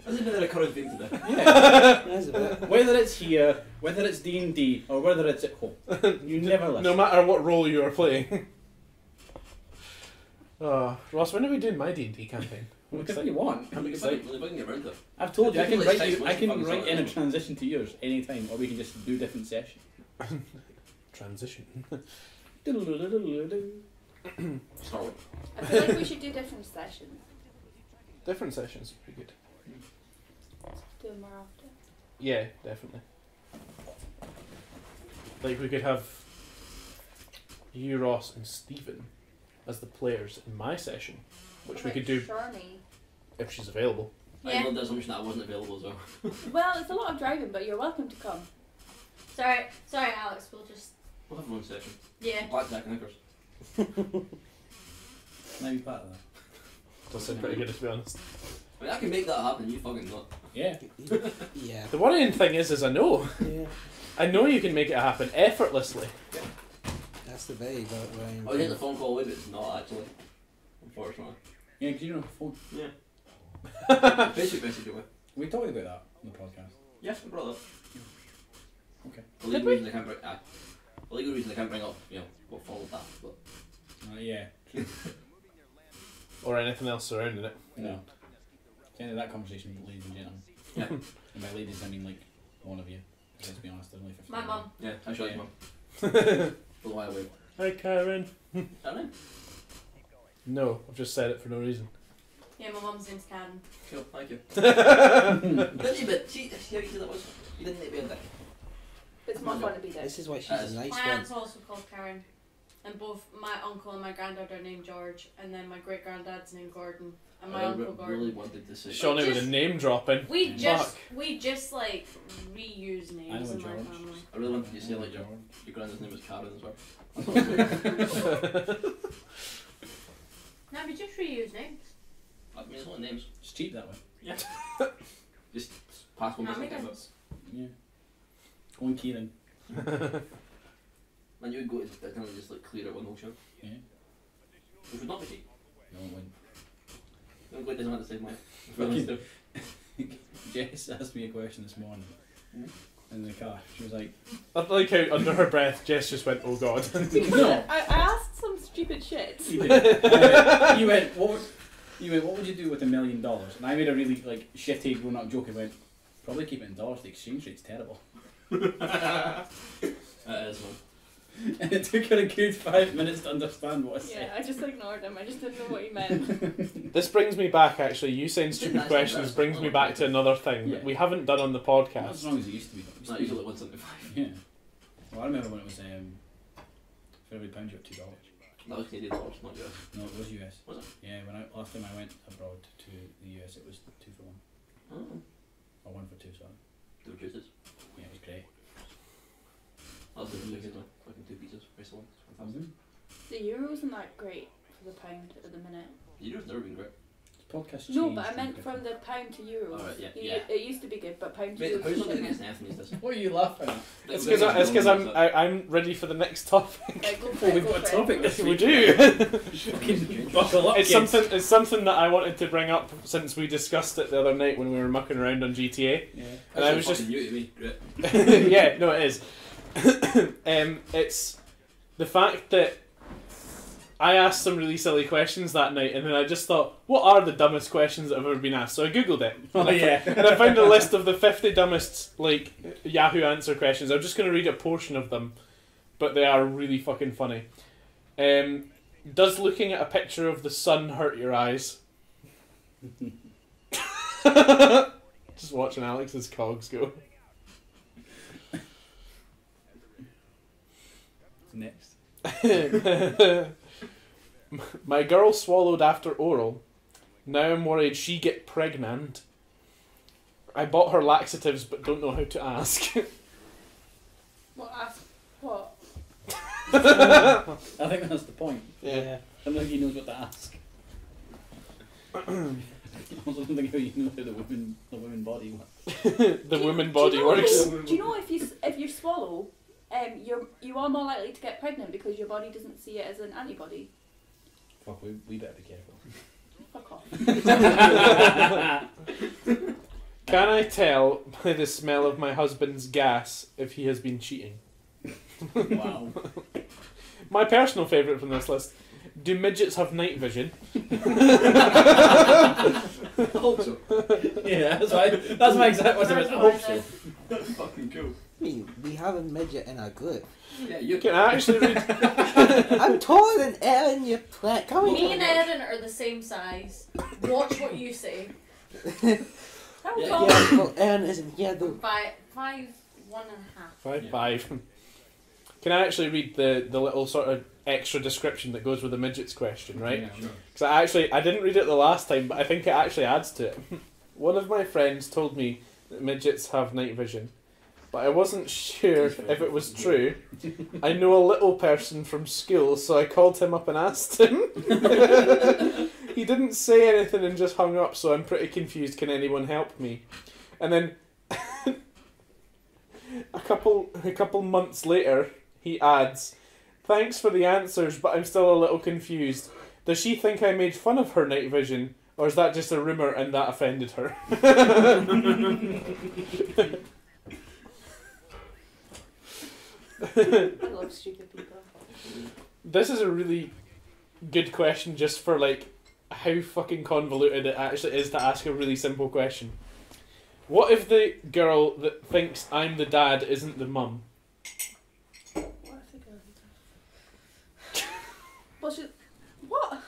Speaker 2: Has it been a recurring thing today?
Speaker 3: Yeah.
Speaker 4: That's a bit.
Speaker 3: Whether it's here, whether it's D&D, or whether it's at home, you never listen.
Speaker 1: No matter what role you are playing. Ross, when are we doing my D&D campaign? I'm
Speaker 3: Whatever
Speaker 1: excited.
Speaker 3: you want.
Speaker 2: I'm excited. Really bugging around it.
Speaker 3: I've told you, I can
Speaker 2: It's like
Speaker 3: write
Speaker 2: 6
Speaker 3: you. I
Speaker 2: months
Speaker 3: can
Speaker 2: fucking
Speaker 3: write
Speaker 2: sort
Speaker 3: in a
Speaker 2: it out.
Speaker 3: transition to yours anytime, or we can just do different sessions.
Speaker 1: Transition.
Speaker 2: Start with.
Speaker 5: I feel like we should do different sessions.
Speaker 1: Different sessions would be good.
Speaker 5: Do them more often.
Speaker 1: Yeah, definitely. Like we could have you, Ross, and Stephen as the players in my session, which we could do
Speaker 5: Shauni.
Speaker 1: if she's available.
Speaker 2: I
Speaker 6: Yeah.
Speaker 2: love the assumption that I wasn't available as well.
Speaker 5: Well, it's a lot of driving, but you're welcome to come.
Speaker 6: Sorry, Alex. We'll just.
Speaker 2: We'll have one session.
Speaker 6: Yeah.
Speaker 2: Blackjack and hookers.
Speaker 3: Maybe part of that.
Speaker 1: Does sound pretty good, to be honest.
Speaker 2: I mean, I can make that happen. You fucking not.
Speaker 3: Yeah.
Speaker 4: Yeah.
Speaker 1: The worrying thing is I know.
Speaker 4: Yeah.
Speaker 1: I know you can make it happen effortlessly.
Speaker 4: That's the very bad Ryan.
Speaker 2: I'll get the phone call away, but it's not actually. Unfortunately.
Speaker 3: Yeah, because you don't have a phone.
Speaker 2: Yeah. Basic message away.
Speaker 3: We talked about that on the podcast.
Speaker 2: Yes, I brought it up.
Speaker 3: Okay.
Speaker 2: The legal reason I can't bring the legal reason I can't bring up, what followed that. But
Speaker 3: Yeah.
Speaker 1: Or anything else surrounding it.
Speaker 3: No. It's the end of that conversation, ladies and gentlemen.
Speaker 2: yeah,
Speaker 3: And by ladies, I mean like one of you. Let's be honest, there's only 15.
Speaker 6: My mum.
Speaker 2: yeah. I'll show you, mum. For the while away.
Speaker 1: Hi, Karen.
Speaker 2: That name?
Speaker 1: No, I've just said it for no reason.
Speaker 6: Yeah, my mum's name's Karen.
Speaker 2: Cool, thank you. Didn't you, but see how easy that was? You didn't need to be in there.
Speaker 5: It's more fun to be there.
Speaker 4: This is why she's a nice
Speaker 6: My
Speaker 4: one.
Speaker 6: aunt's also called Karen. And both my uncle and my granddad are named George, and then my great granddad's named Gordon, and my
Speaker 2: I
Speaker 6: uncle Gordon.
Speaker 2: really wanted to say.
Speaker 1: Shauni with a name dropping.
Speaker 6: We just
Speaker 1: Fuck.
Speaker 6: like reuse
Speaker 3: I
Speaker 6: names
Speaker 3: know
Speaker 6: in my
Speaker 3: George.
Speaker 6: family.
Speaker 2: I really wanted you to say like your granddad's name was Karen as well.
Speaker 6: No, we just reuse names.
Speaker 2: I mean, it's only names.
Speaker 3: It's cheap that way.
Speaker 2: Yeah. Just pass one
Speaker 6: That
Speaker 2: message.
Speaker 6: makes
Speaker 2: But
Speaker 6: sense.
Speaker 3: Yeah. Owen Kieran.
Speaker 2: man, you would go to the and just like clear it one whole show.
Speaker 3: Yeah.
Speaker 2: Which would not be cheap.
Speaker 3: No one.
Speaker 2: You would go doesn't have to save money.
Speaker 3: Okay. Jess asked me a question this morning in the car. She was like,
Speaker 1: I like how under her breath Jess just went, oh god.
Speaker 3: no.
Speaker 5: I asked some stupid shit.
Speaker 3: You did. You went, what would you do with $1 million? And I made a really like shitty grown up joke and went, probably keep it in dollars, the exchange rate's terrible.
Speaker 2: That is, man.
Speaker 3: And it took her a good 5 minutes to understand what I said.
Speaker 5: Yeah, I just ignored him. I just didn't know what he meant.
Speaker 1: This brings me back, actually. You saying stupid
Speaker 2: That's
Speaker 1: questions
Speaker 2: embarrassing.
Speaker 1: brings me back to another thing that
Speaker 3: Yeah.
Speaker 1: we haven't done on the
Speaker 3: Not as
Speaker 1: podcast.
Speaker 3: long as it used to be.
Speaker 2: It's not usually 175.
Speaker 3: Yeah. Well, I remember when it was for every pound you got $2.
Speaker 2: That was Canadian dollars, not US.
Speaker 3: No, it was US.
Speaker 2: Was it?
Speaker 3: Yeah, last time I went abroad to the US, it was 2 for 1
Speaker 2: Oh.
Speaker 3: or 1 for 2. Sorry.
Speaker 2: They were juices.
Speaker 3: Yeah, it was great.
Speaker 2: That was really good, man. Fucking 2 pizzas. Very salon. Fantastic.
Speaker 5: The euro isn't that great for the pound at the minute.
Speaker 2: Euro's never been great.
Speaker 3: Podcast
Speaker 5: No,
Speaker 3: changed
Speaker 5: but I
Speaker 3: and
Speaker 5: meant
Speaker 3: different.
Speaker 5: from the pound to euro.
Speaker 2: Alright, yeah,
Speaker 5: You-
Speaker 2: yeah.
Speaker 5: It used to be good, but pound to
Speaker 2: Wait,
Speaker 5: euro.
Speaker 2: how's
Speaker 5: is
Speaker 2: not going
Speaker 5: shit
Speaker 2: against
Speaker 5: now.
Speaker 2: anything these days?
Speaker 3: What are you laughing at?
Speaker 1: It's because I'm ready for the next topic.
Speaker 5: Right, go for
Speaker 3: Oh,
Speaker 5: it,
Speaker 3: we've
Speaker 5: go
Speaker 3: got a
Speaker 5: for it.
Speaker 3: topic this
Speaker 1: We
Speaker 3: week.
Speaker 1: do.
Speaker 3: Fucking buckle up,
Speaker 1: It's
Speaker 3: kids.
Speaker 1: something that I wanted to bring up since we discussed it the other night when we were mucking around on GTA.
Speaker 3: Yeah.
Speaker 1: And I was just
Speaker 2: new to me. Great.
Speaker 1: yeah, no, it is. It's the fact that I asked some really silly questions that night, and then I just thought, what are the dumbest questions that have ever been asked? So I googled it.
Speaker 3: Oh yeah.
Speaker 1: And I found a list of the 50 dumbest like Yahoo answer questions. I'm just going to read a portion of them, but they are really fucking funny. Does looking at a picture of the sun hurt your eyes? Just watching Alex's cogs go.
Speaker 3: Next.
Speaker 1: My girl swallowed after oral. Now I'm worried she get pregnant. I bought her laxatives but don't know how to ask.
Speaker 5: What?
Speaker 3: I think that's the point.
Speaker 1: Yeah.
Speaker 3: I don't think he knows what to ask. I also don't think how you know how the woman body works.
Speaker 1: The woman body works.
Speaker 5: Do you know if you swallow, you are more likely to get pregnant because your body doesn't see it as an antibody.
Speaker 3: Fuck, we better be careful.
Speaker 5: Fuck off.
Speaker 1: Can I tell by the smell of my husband's gas if he has been cheating?
Speaker 3: Wow.
Speaker 1: My personal favourite from this list. Do midgets have night vision?
Speaker 2: I hope so.
Speaker 3: Yeah, that's my exact words. I hope so.
Speaker 2: Fucking cool.
Speaker 4: I mean, we have a midget in our group.
Speaker 2: Yeah, you
Speaker 1: Can I actually read?
Speaker 4: I'm taller than Ellen, you prick. Come on.
Speaker 6: Me and Erin are the same size. Watch what you say.
Speaker 5: How
Speaker 2: Yeah.
Speaker 5: tall?
Speaker 4: Yeah, well, Ellen isn't here though.
Speaker 6: 5'1.5".
Speaker 1: 5'5". Can I actually read the little sort of extra description that goes with the midgets question, right?
Speaker 3: Yeah, sure.
Speaker 1: Because I didn't read it the last time, but I think it actually adds to it. One of my friends told me that midgets have night vision, but I wasn't sure if it was true. I know a little person from school, so I called him up and asked him. He didn't say anything and just hung up, so I'm pretty confused. Can anyone help me? And then a couple months later, he adds, "Thanks for the answers, but I'm still a little confused. Does she think I made fun of her night vision, or is that just a rumour and that offended her?"
Speaker 5: I love stupid people.
Speaker 1: This is a really good question just for like how fucking convoluted it actually is to ask a really simple question. What if the girl that thinks I'm the dad isn't the mum?
Speaker 5: What if the girl? Well, what?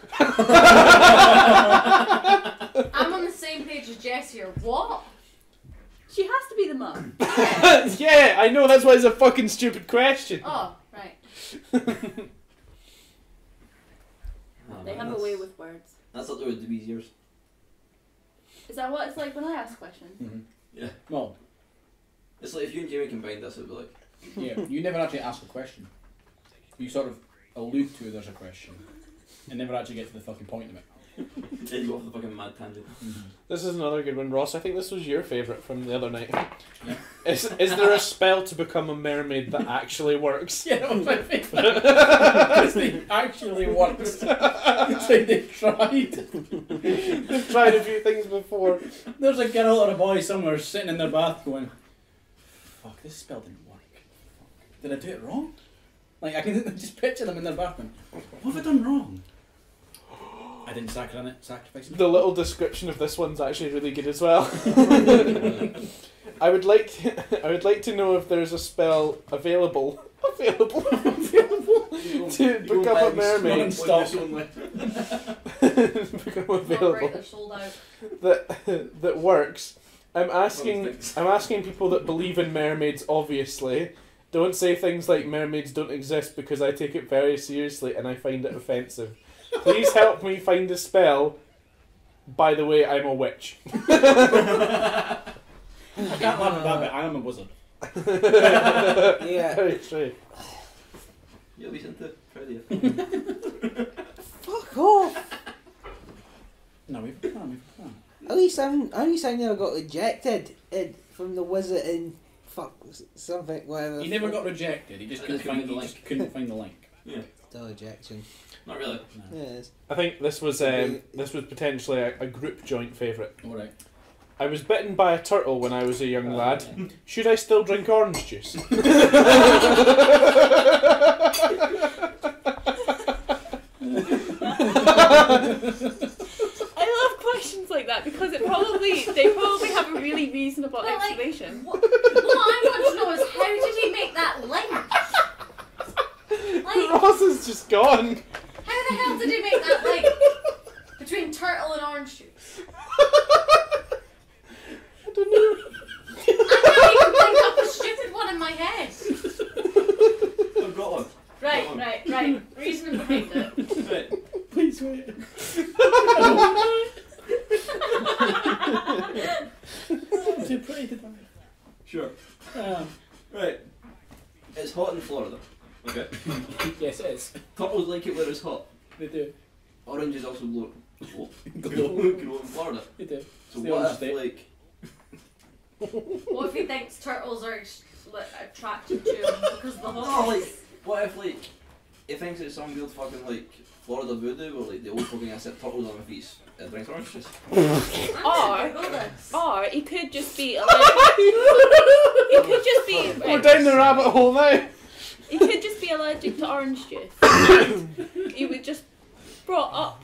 Speaker 6: I'm on the same page as Jess here. What?
Speaker 5: She has to be the mum.
Speaker 1: Yeah, I know, that's why it's a fucking stupid question.
Speaker 6: Oh, right.
Speaker 5: They have a way with words.
Speaker 2: That's up there with Dewey's ears.
Speaker 5: Is that what it's like when I ask questions?
Speaker 3: Mm-hmm.
Speaker 2: Yeah.
Speaker 3: Well,
Speaker 2: It's like if you and Jamie combined this, it'd be like.
Speaker 3: yeah, you never actually ask a question. You sort of allude to there's a question, and never actually get to the fucking point of it.
Speaker 2: Then you go off the fucking mad tangent.
Speaker 1: This is another good one, Ross. I think this was your favourite from the other night.
Speaker 3: Yeah.
Speaker 1: Is there a spell to become a mermaid that actually works?
Speaker 3: Yeah, that was my favourite. Because it actually works. It's like they tried.
Speaker 1: They've tried a few things before.
Speaker 3: There's a girl or a boy somewhere sitting in their bath going, "Fuck, this spell didn't work. Did I do it wrong?" Like, I can just picture them in their bath going, "What have I done wrong?" I didn't sacrifice me.
Speaker 1: The little description of this one's actually really good as well. I would like to know if there's a spell available to become a mermaid.
Speaker 3: Stop.
Speaker 1: Become
Speaker 6: Not
Speaker 1: available
Speaker 6: right, they're sold out.
Speaker 1: that works. I'm asking people that believe in mermaids. Obviously, don't say things like mermaids don't exist because I take it very seriously and I find it offensive. Please help me find a spell. By the way, I'm a witch.
Speaker 3: I can't laugh at that, but I am a wizard.
Speaker 4: Yeah.
Speaker 1: Very true.
Speaker 2: You'll be sent to proud of you.
Speaker 4: Fuck off.
Speaker 3: No, we've done.
Speaker 4: At least I never got rejected from the wizard in something whatever.
Speaker 3: He never got rejected. He just couldn't find the link. Couldn't find the link.
Speaker 2: Yeah.
Speaker 4: Still rejection.
Speaker 2: Not really.
Speaker 3: No.
Speaker 4: Yes.
Speaker 1: I think this was potentially a group joint favourite.
Speaker 3: All right.
Speaker 1: I was bitten by a turtle when I was a young lad. Should I still drink orange juice?
Speaker 5: I love questions like that because they probably have a really reasonable
Speaker 6: But, like,
Speaker 5: explanation.
Speaker 6: What I want to know is how did he make that link? Like,
Speaker 1: Ross is just gone.
Speaker 6: how the hell did he make that link between turtle and orange juice?
Speaker 1: I don't know.
Speaker 6: I can't even think of a stupid one in my head.
Speaker 2: I've got one.
Speaker 6: Right.
Speaker 2: Sure.
Speaker 3: Um,
Speaker 2: Right. It's hot in Florida. Okay.
Speaker 3: yes, it is.
Speaker 2: Turtles like it where it's hot.
Speaker 3: They do.
Speaker 2: Oranges also glow.
Speaker 3: Glow.
Speaker 2: Grow in Florida.
Speaker 3: They do.
Speaker 2: So
Speaker 3: the
Speaker 2: what
Speaker 3: orange
Speaker 2: if
Speaker 3: state.
Speaker 2: like
Speaker 6: What if he thinks turtles are attracted to him because of the
Speaker 2: no,
Speaker 6: hot?
Speaker 2: like what if like he thinks it's some weird fucking like Florida voodoo where like the old fucking I set turtles on my feet and drinks orange juice.
Speaker 5: Or he could just be allergic. He could just be.
Speaker 1: We're down the rabbit hole now.
Speaker 5: He could just be allergic to orange juice. He would just brought up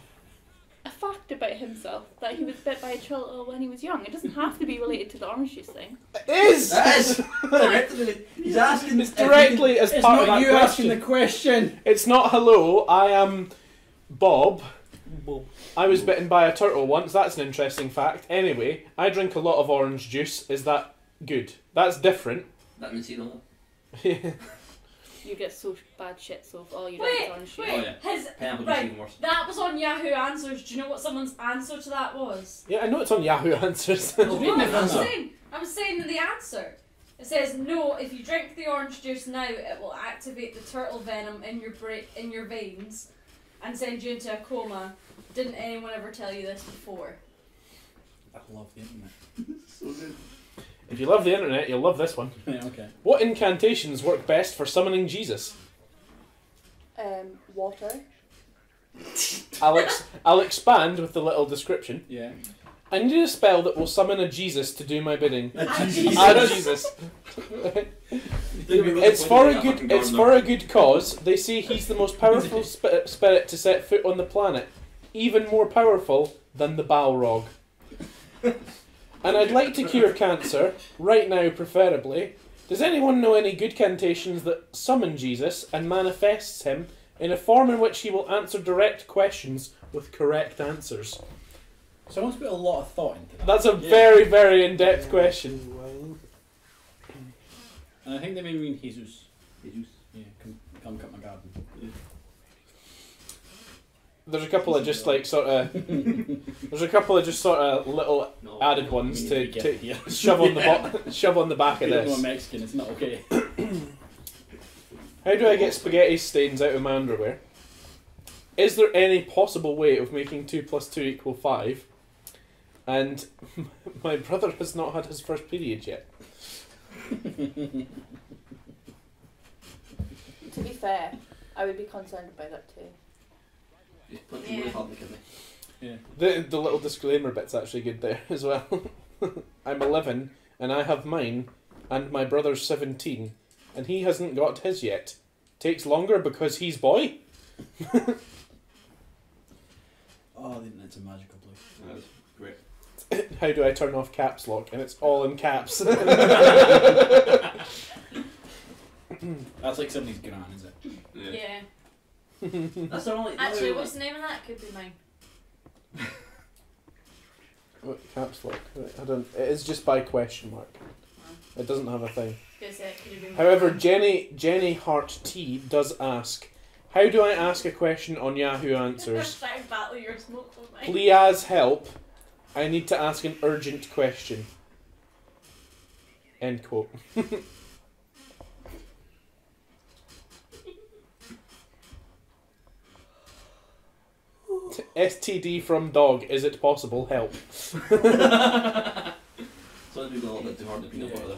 Speaker 5: a fact about himself that he was bit by a turtle when he was young. It doesn't have to be related to the orange juice thing.
Speaker 1: It is!
Speaker 2: That is directly. He's asking.
Speaker 1: It's directly as
Speaker 3: It's
Speaker 1: part of
Speaker 3: not
Speaker 1: that
Speaker 3: you
Speaker 1: question.
Speaker 3: asking the question.
Speaker 1: It's not hello, I am Bob. I was bitten by a turtle once, that's an interesting fact. Anyway, I drink a lot of orange juice. Is that good? That's different.
Speaker 2: That means he don't.
Speaker 5: You get so bad shit, so if all you
Speaker 6: Wait,
Speaker 5: drink is orange juice.
Speaker 6: wait.
Speaker 2: Oh, yeah.
Speaker 6: His
Speaker 2: Pineapple juice
Speaker 6: right.
Speaker 2: even worse.
Speaker 6: That was on Yahoo Answers. Do you know what someone's answer to that was?
Speaker 1: Yeah, I know it's on Yahoo Answers.
Speaker 3: Reading it
Speaker 6: I was
Speaker 3: from
Speaker 6: saying. I was saying the answer. It says no. If you drink the orange juice now, it will activate the turtle venom in your veins, and send you into a coma. Didn't anyone ever tell you this before?
Speaker 3: I love the internet.
Speaker 2: So good.
Speaker 1: If you love the internet, you'll love this one.
Speaker 3: Yeah, okay.
Speaker 1: What incantations work best for summoning Jesus?
Speaker 5: Water.
Speaker 1: I'll expand with the little description.
Speaker 3: Yeah.
Speaker 1: I need a spell that will summon a Jesus to do my bidding.
Speaker 3: Jesus.
Speaker 1: A Jesus. It's for a good cause. They say he's the most powerful spirit to set foot on the planet, even more powerful than the Balrog. And I'd like to cure cancer right now, preferably. Does anyone know any good cantations that summon Jesus and manifests him in a form in which he will answer direct questions with correct answers?
Speaker 3: Someone's put a lot of thought into that.
Speaker 1: That's a very, very in-depth question.
Speaker 3: And I think they may mean Jesus.
Speaker 2: Jesus.
Speaker 3: Yeah, come cut my garden.
Speaker 1: There's a couple of just like sort of. There's a couple of just sort of little
Speaker 2: No.
Speaker 1: added ones to
Speaker 3: Yeah.
Speaker 1: shove on the shove on the back of
Speaker 3: You don't know I'm
Speaker 1: this.
Speaker 3: Mexican, it's not okay.
Speaker 1: How do I get spaghetti stains out of my underwear? Is there any possible way of making 2 + 2 = 5? And my brother has not had his first period yet.
Speaker 5: To be fair, I would be concerned about that too.
Speaker 2: He's punching really hard in the kidney.
Speaker 3: Yeah.
Speaker 1: The little disclaimer bit's actually good there as well. I'm 11 and I have mine, and my brother's 17 and he hasn't got his yet. Takes longer because he's boy.
Speaker 3: Oh, the internet's a magical place.
Speaker 2: That's great.
Speaker 1: How do I turn off caps lock? And it's all in caps.
Speaker 3: That's like somebody's gran, is it?
Speaker 6: Yeah.
Speaker 2: That's the only.
Speaker 6: Actually, what's the name of that? Could be mine.
Speaker 1: What, caps lock? I don't. It is just by question mark. It doesn't have a thing.
Speaker 6: Gonna say it could have been
Speaker 1: However,
Speaker 6: mine.
Speaker 1: Jenny Hart T does ask, how do I ask a question on Yahoo Answers?
Speaker 6: Trying to battle your smoke with mine.
Speaker 1: Please help. I need to ask an urgent question. End quote. STD from dog. Is it possible? Help.
Speaker 2: Some people a little bit too hard to peanut butter there.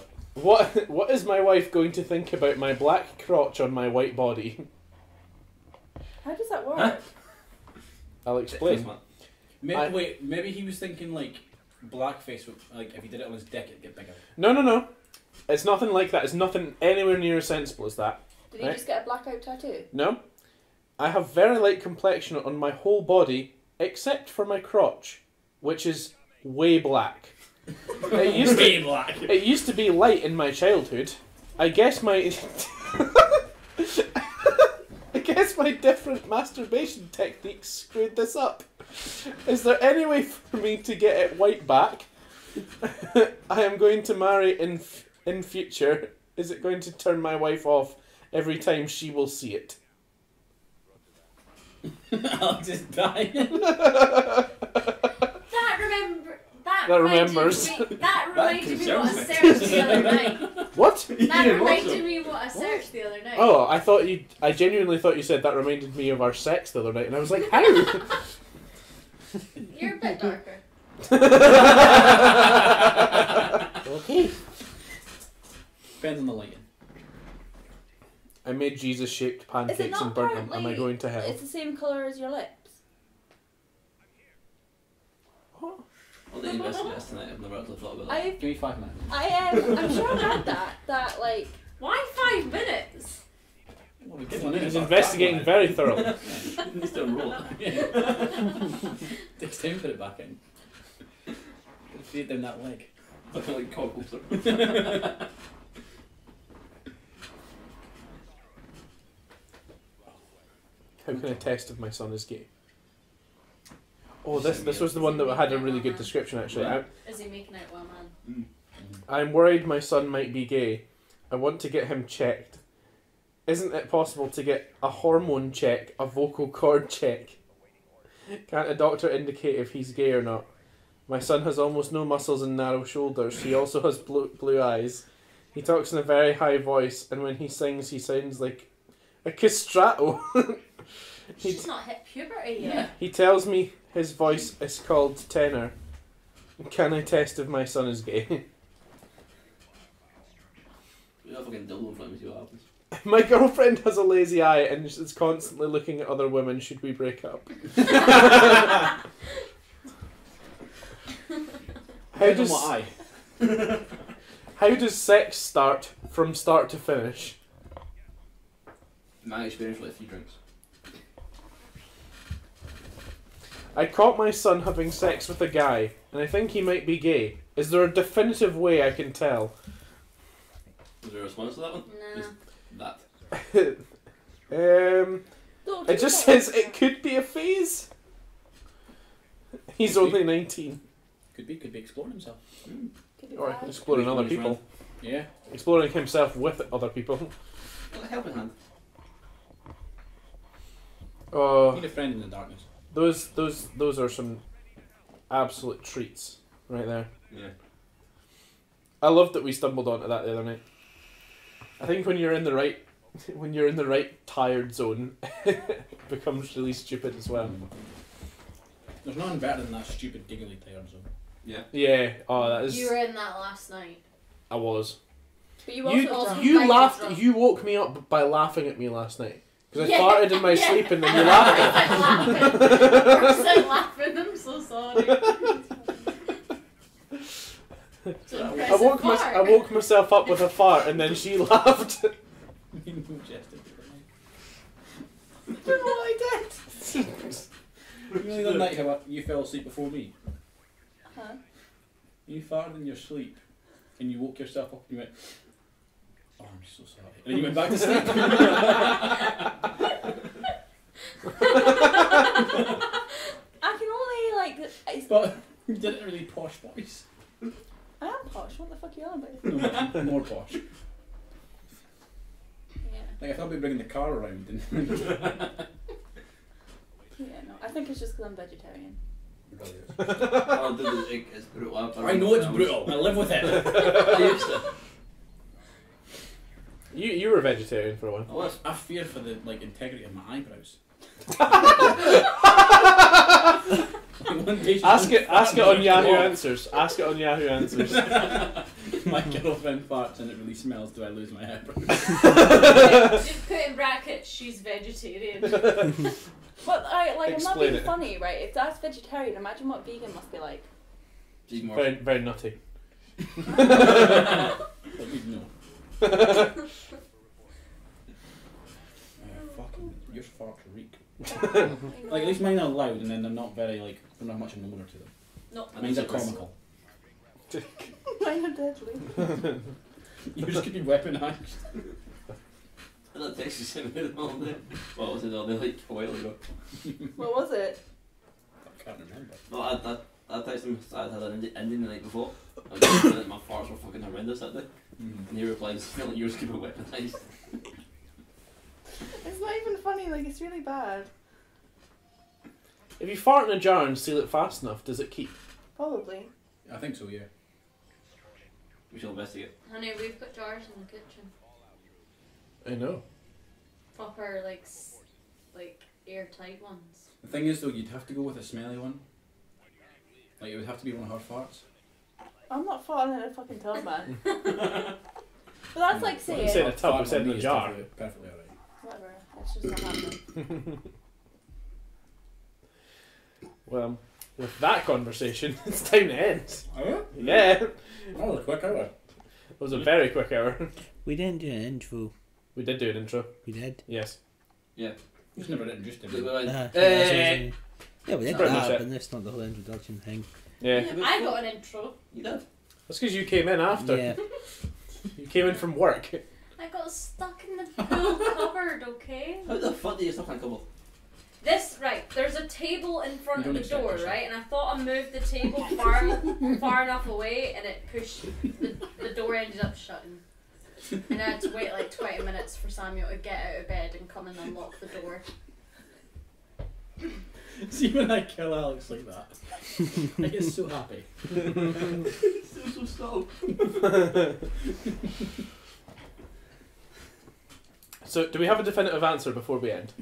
Speaker 1: What is my wife going to think about my black crotch on my white body?
Speaker 5: How does that work?
Speaker 2: Huh?
Speaker 1: I'll explain.
Speaker 3: Wait, maybe he was thinking like blackface, like if he did it on his dick, it'd get bigger.
Speaker 1: No. It's nothing like that. It's nothing anywhere near as sensible as that.
Speaker 5: Did he
Speaker 1: Right.
Speaker 5: just get a blackout tattoo?
Speaker 1: No. I have very light complexion on my whole body, except for my crotch, which is way black. It used to be light in my childhood. I guess my different masturbation techniques screwed this up. Is there any way for me to get it white back? I am going to marry in future. Is it going to turn my wife off every time she will see it?
Speaker 3: Alex is dying.
Speaker 6: That
Speaker 5: That
Speaker 1: remembers.
Speaker 5: That reminded me what I
Speaker 2: concerns me.
Speaker 5: searched the other night.
Speaker 1: What?
Speaker 5: That
Speaker 2: Yeah,
Speaker 5: reminded me what I searched the other night.
Speaker 1: Oh, I genuinely thought you said that reminded me of our sex the other night, and I was like, how?
Speaker 5: You're a bit darker.
Speaker 4: Okay.
Speaker 3: Depends on the lighting.
Speaker 1: I made Jesus-shaped pancakes
Speaker 5: not
Speaker 1: and burnt them. Am I
Speaker 5: apparently-
Speaker 1: going to hell?
Speaker 5: It's the same colour as your lips.
Speaker 1: What?
Speaker 2: I'll let you investigate this tonight. I've never actually thought about that.
Speaker 5: I
Speaker 3: Give me 5 minutes.
Speaker 5: I'm sure I had that like. Why 5 minutes?
Speaker 3: Well, we get one in,
Speaker 1: He's
Speaker 3: it's not
Speaker 1: investigating
Speaker 3: that
Speaker 1: very thoroughly.
Speaker 2: Needs to roll it.
Speaker 3: one. Takes time to put it back in. Feed down that leg.
Speaker 2: Looking like cockles.
Speaker 1: How can I test if my son is gay? Oh, this was the one that had a really good description actually.
Speaker 5: Is he making out with a man?
Speaker 1: I'm worried my son might be gay. I want to get him checked. Isn't it possible to get a hormone check, a vocal cord check? Can't a doctor indicate if he's gay or not? My son has almost no muscles and narrow shoulders. He also has blue eyes. He talks in a very high voice, and when he sings, he sounds like a castrato.
Speaker 5: She's not hit puberty yet.
Speaker 1: He tells me his voice is called tenor. Can I test if my son is gay?
Speaker 2: You have fucking dildo in front of me, see what happens.
Speaker 1: My girlfriend has a lazy eye and is constantly looking at other women. Should we break up? How does sex start from start to finish?
Speaker 2: My experience with like 3 drinks.
Speaker 1: I caught my son having sex with a guy, and I think he might be gay. Is there a definitive way I can tell?
Speaker 2: Was there a response to that one?
Speaker 5: Nah.
Speaker 2: Just that.
Speaker 1: It just says it could be a phase. He's only 19.
Speaker 3: Could be exploring himself.
Speaker 1: Or exploring other people.
Speaker 3: Yeah.
Speaker 1: Exploring himself with other people.
Speaker 2: Got a helping hand.
Speaker 3: Need a friend in the darkness.
Speaker 1: Those are some absolute treats right there.
Speaker 2: Yeah.
Speaker 1: I love that we stumbled onto that the other night. I think when you're in the right tired zone, it becomes really stupid as well.
Speaker 3: There's nothing better than that stupid giggly tired zone.
Speaker 2: Yeah.
Speaker 1: Yeah. Oh, that is.
Speaker 5: You were in that last night.
Speaker 1: I was.
Speaker 5: But you also
Speaker 1: You laughed. You woke me up by laughing at me last night because I
Speaker 5: Yeah,
Speaker 1: farted in my
Speaker 5: yeah.
Speaker 1: sleep and then you laughed at me.
Speaker 5: I'm laughing. I'm so sorry.
Speaker 1: I woke myself up with a fart and then she laughed.
Speaker 3: You majestic.
Speaker 1: I don't know what I did.
Speaker 3: You know the night how you fell asleep before me?
Speaker 5: Huh?
Speaker 3: You farted in your sleep and you woke yourself up and you went, oh, I'm so sorry. And then you went back to sleep.
Speaker 5: I can only
Speaker 3: But you did it in a really posh voice.
Speaker 5: I am posh. What the fuck are you on about?
Speaker 3: No, more posh.
Speaker 5: Yeah.
Speaker 3: Like I thought we'd be bringing the car around. And
Speaker 5: Yeah. No. I think it's just because I'm vegetarian.
Speaker 2: Oh, dude, it's brutal.
Speaker 3: I know it's brutal. I live with it.
Speaker 2: I used to.
Speaker 1: You were a vegetarian for a while.
Speaker 2: I was.
Speaker 3: I fear for the integrity of my eyebrows.
Speaker 1: Ask it on Yahoo Answers. Ask it on Yahoo Answers.
Speaker 3: My girlfriend farts and it really smells. Do I lose my eyebrows?
Speaker 5: Just put in brackets. She's vegetarian. But I'm not
Speaker 1: Explain
Speaker 5: being
Speaker 1: it.
Speaker 5: funny, right? If that's vegetarian, imagine what vegan must be like.
Speaker 2: She's more.
Speaker 1: Very, very nutty.
Speaker 3: But we'd know. Fucking, your farts reek. Like at least mine are loud and then they're not very don't have much of an odour to them.
Speaker 5: No.
Speaker 3: Mine's are comical.
Speaker 5: Mine are deadly.
Speaker 3: Yours could be weaponised.
Speaker 2: I don't text you sent me the all day. What was it all day like a while ago?
Speaker 5: What was it?
Speaker 3: I can't remember.
Speaker 2: No, I texted him. I had an Indian the night before. I was saying that my farts were fucking horrendous that day. And he replies, I feel like yours could be weaponised.
Speaker 5: It's not even funny. It's really bad.
Speaker 1: If you fart in a jar and seal it fast enough, does it keep?
Speaker 5: Probably.
Speaker 3: I think so, yeah.
Speaker 2: We shall investigate.
Speaker 6: Honey, we've got jars in the kitchen.
Speaker 1: I know.
Speaker 6: Proper, like airtight ones.
Speaker 3: The thing is, though, you'd have to go with a smelly one. Like, it would have to be one of her farts.
Speaker 5: I'm not farting in a fucking tub, man. But that's like
Speaker 1: You said
Speaker 5: saying.
Speaker 1: a tub, we said in a jar.
Speaker 3: Perfectly alright.
Speaker 5: Whatever. It's just not happening.
Speaker 1: Well, with that conversation, it's time to end.
Speaker 3: Oh,
Speaker 1: Yeah.
Speaker 3: that was a quick hour.
Speaker 1: It was a very quick hour.
Speaker 4: We didn't do an intro.
Speaker 1: We did do an intro.
Speaker 4: We did.
Speaker 1: Yes.
Speaker 3: Just never introduced him.
Speaker 4: Yeah, we did
Speaker 1: Pretty much
Speaker 4: that,
Speaker 1: it.
Speaker 4: but that's not the whole introduction thing.
Speaker 1: Yeah.
Speaker 6: I got an intro.
Speaker 2: You did?
Speaker 1: That's because you came in after.
Speaker 4: Yeah.
Speaker 1: You came in from work.
Speaker 6: I got stuck in the pool cupboard, okay?
Speaker 2: How the fuck do you stuff in a cupboard?
Speaker 6: There's a table in front
Speaker 3: You
Speaker 6: of
Speaker 3: don't
Speaker 6: the
Speaker 3: accept
Speaker 6: door,
Speaker 3: yourself.
Speaker 6: right? And I thought I moved the table far enough away and it pushed, the door ended up shutting. And I had to wait like 20 minutes for Samuel to get out of bed and come and unlock the door.
Speaker 3: See when I kill Alex like that, I get so happy.
Speaker 2: So stop.
Speaker 1: So, do we have a definitive answer before we end?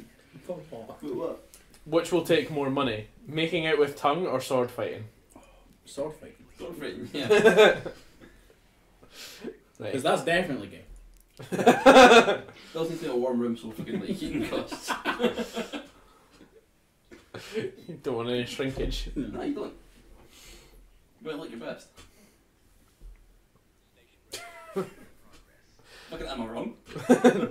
Speaker 2: What?
Speaker 1: Which will take more money? Making out with tongue or sword fighting?
Speaker 3: Sword fighting.
Speaker 2: Sword fighting, yeah.
Speaker 1: Right.
Speaker 3: Because that's definitely gay.
Speaker 2: Doesn't need to be a warm room so fucking like heating costs.
Speaker 1: You don't want any shrinkage.
Speaker 2: No, you don't. You better look your best. Look at that, am I wrong?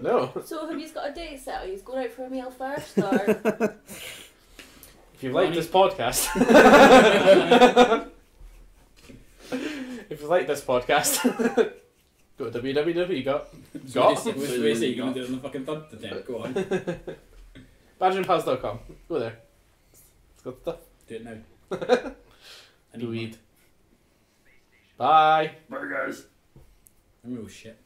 Speaker 1: No.
Speaker 5: So have you got a date set? Are you going out for a meal first, or
Speaker 1: If you like this podcast, if you like this podcast, go to www.
Speaker 3: Wait, you're going to do it on the fucking third attempt. Go on.
Speaker 1: badgeandpals.com. Go there. It's got stuff.
Speaker 3: Do it now. I need
Speaker 1: Do
Speaker 3: one.
Speaker 1: weed. Bye.
Speaker 2: Burgers.
Speaker 3: I'm real shit.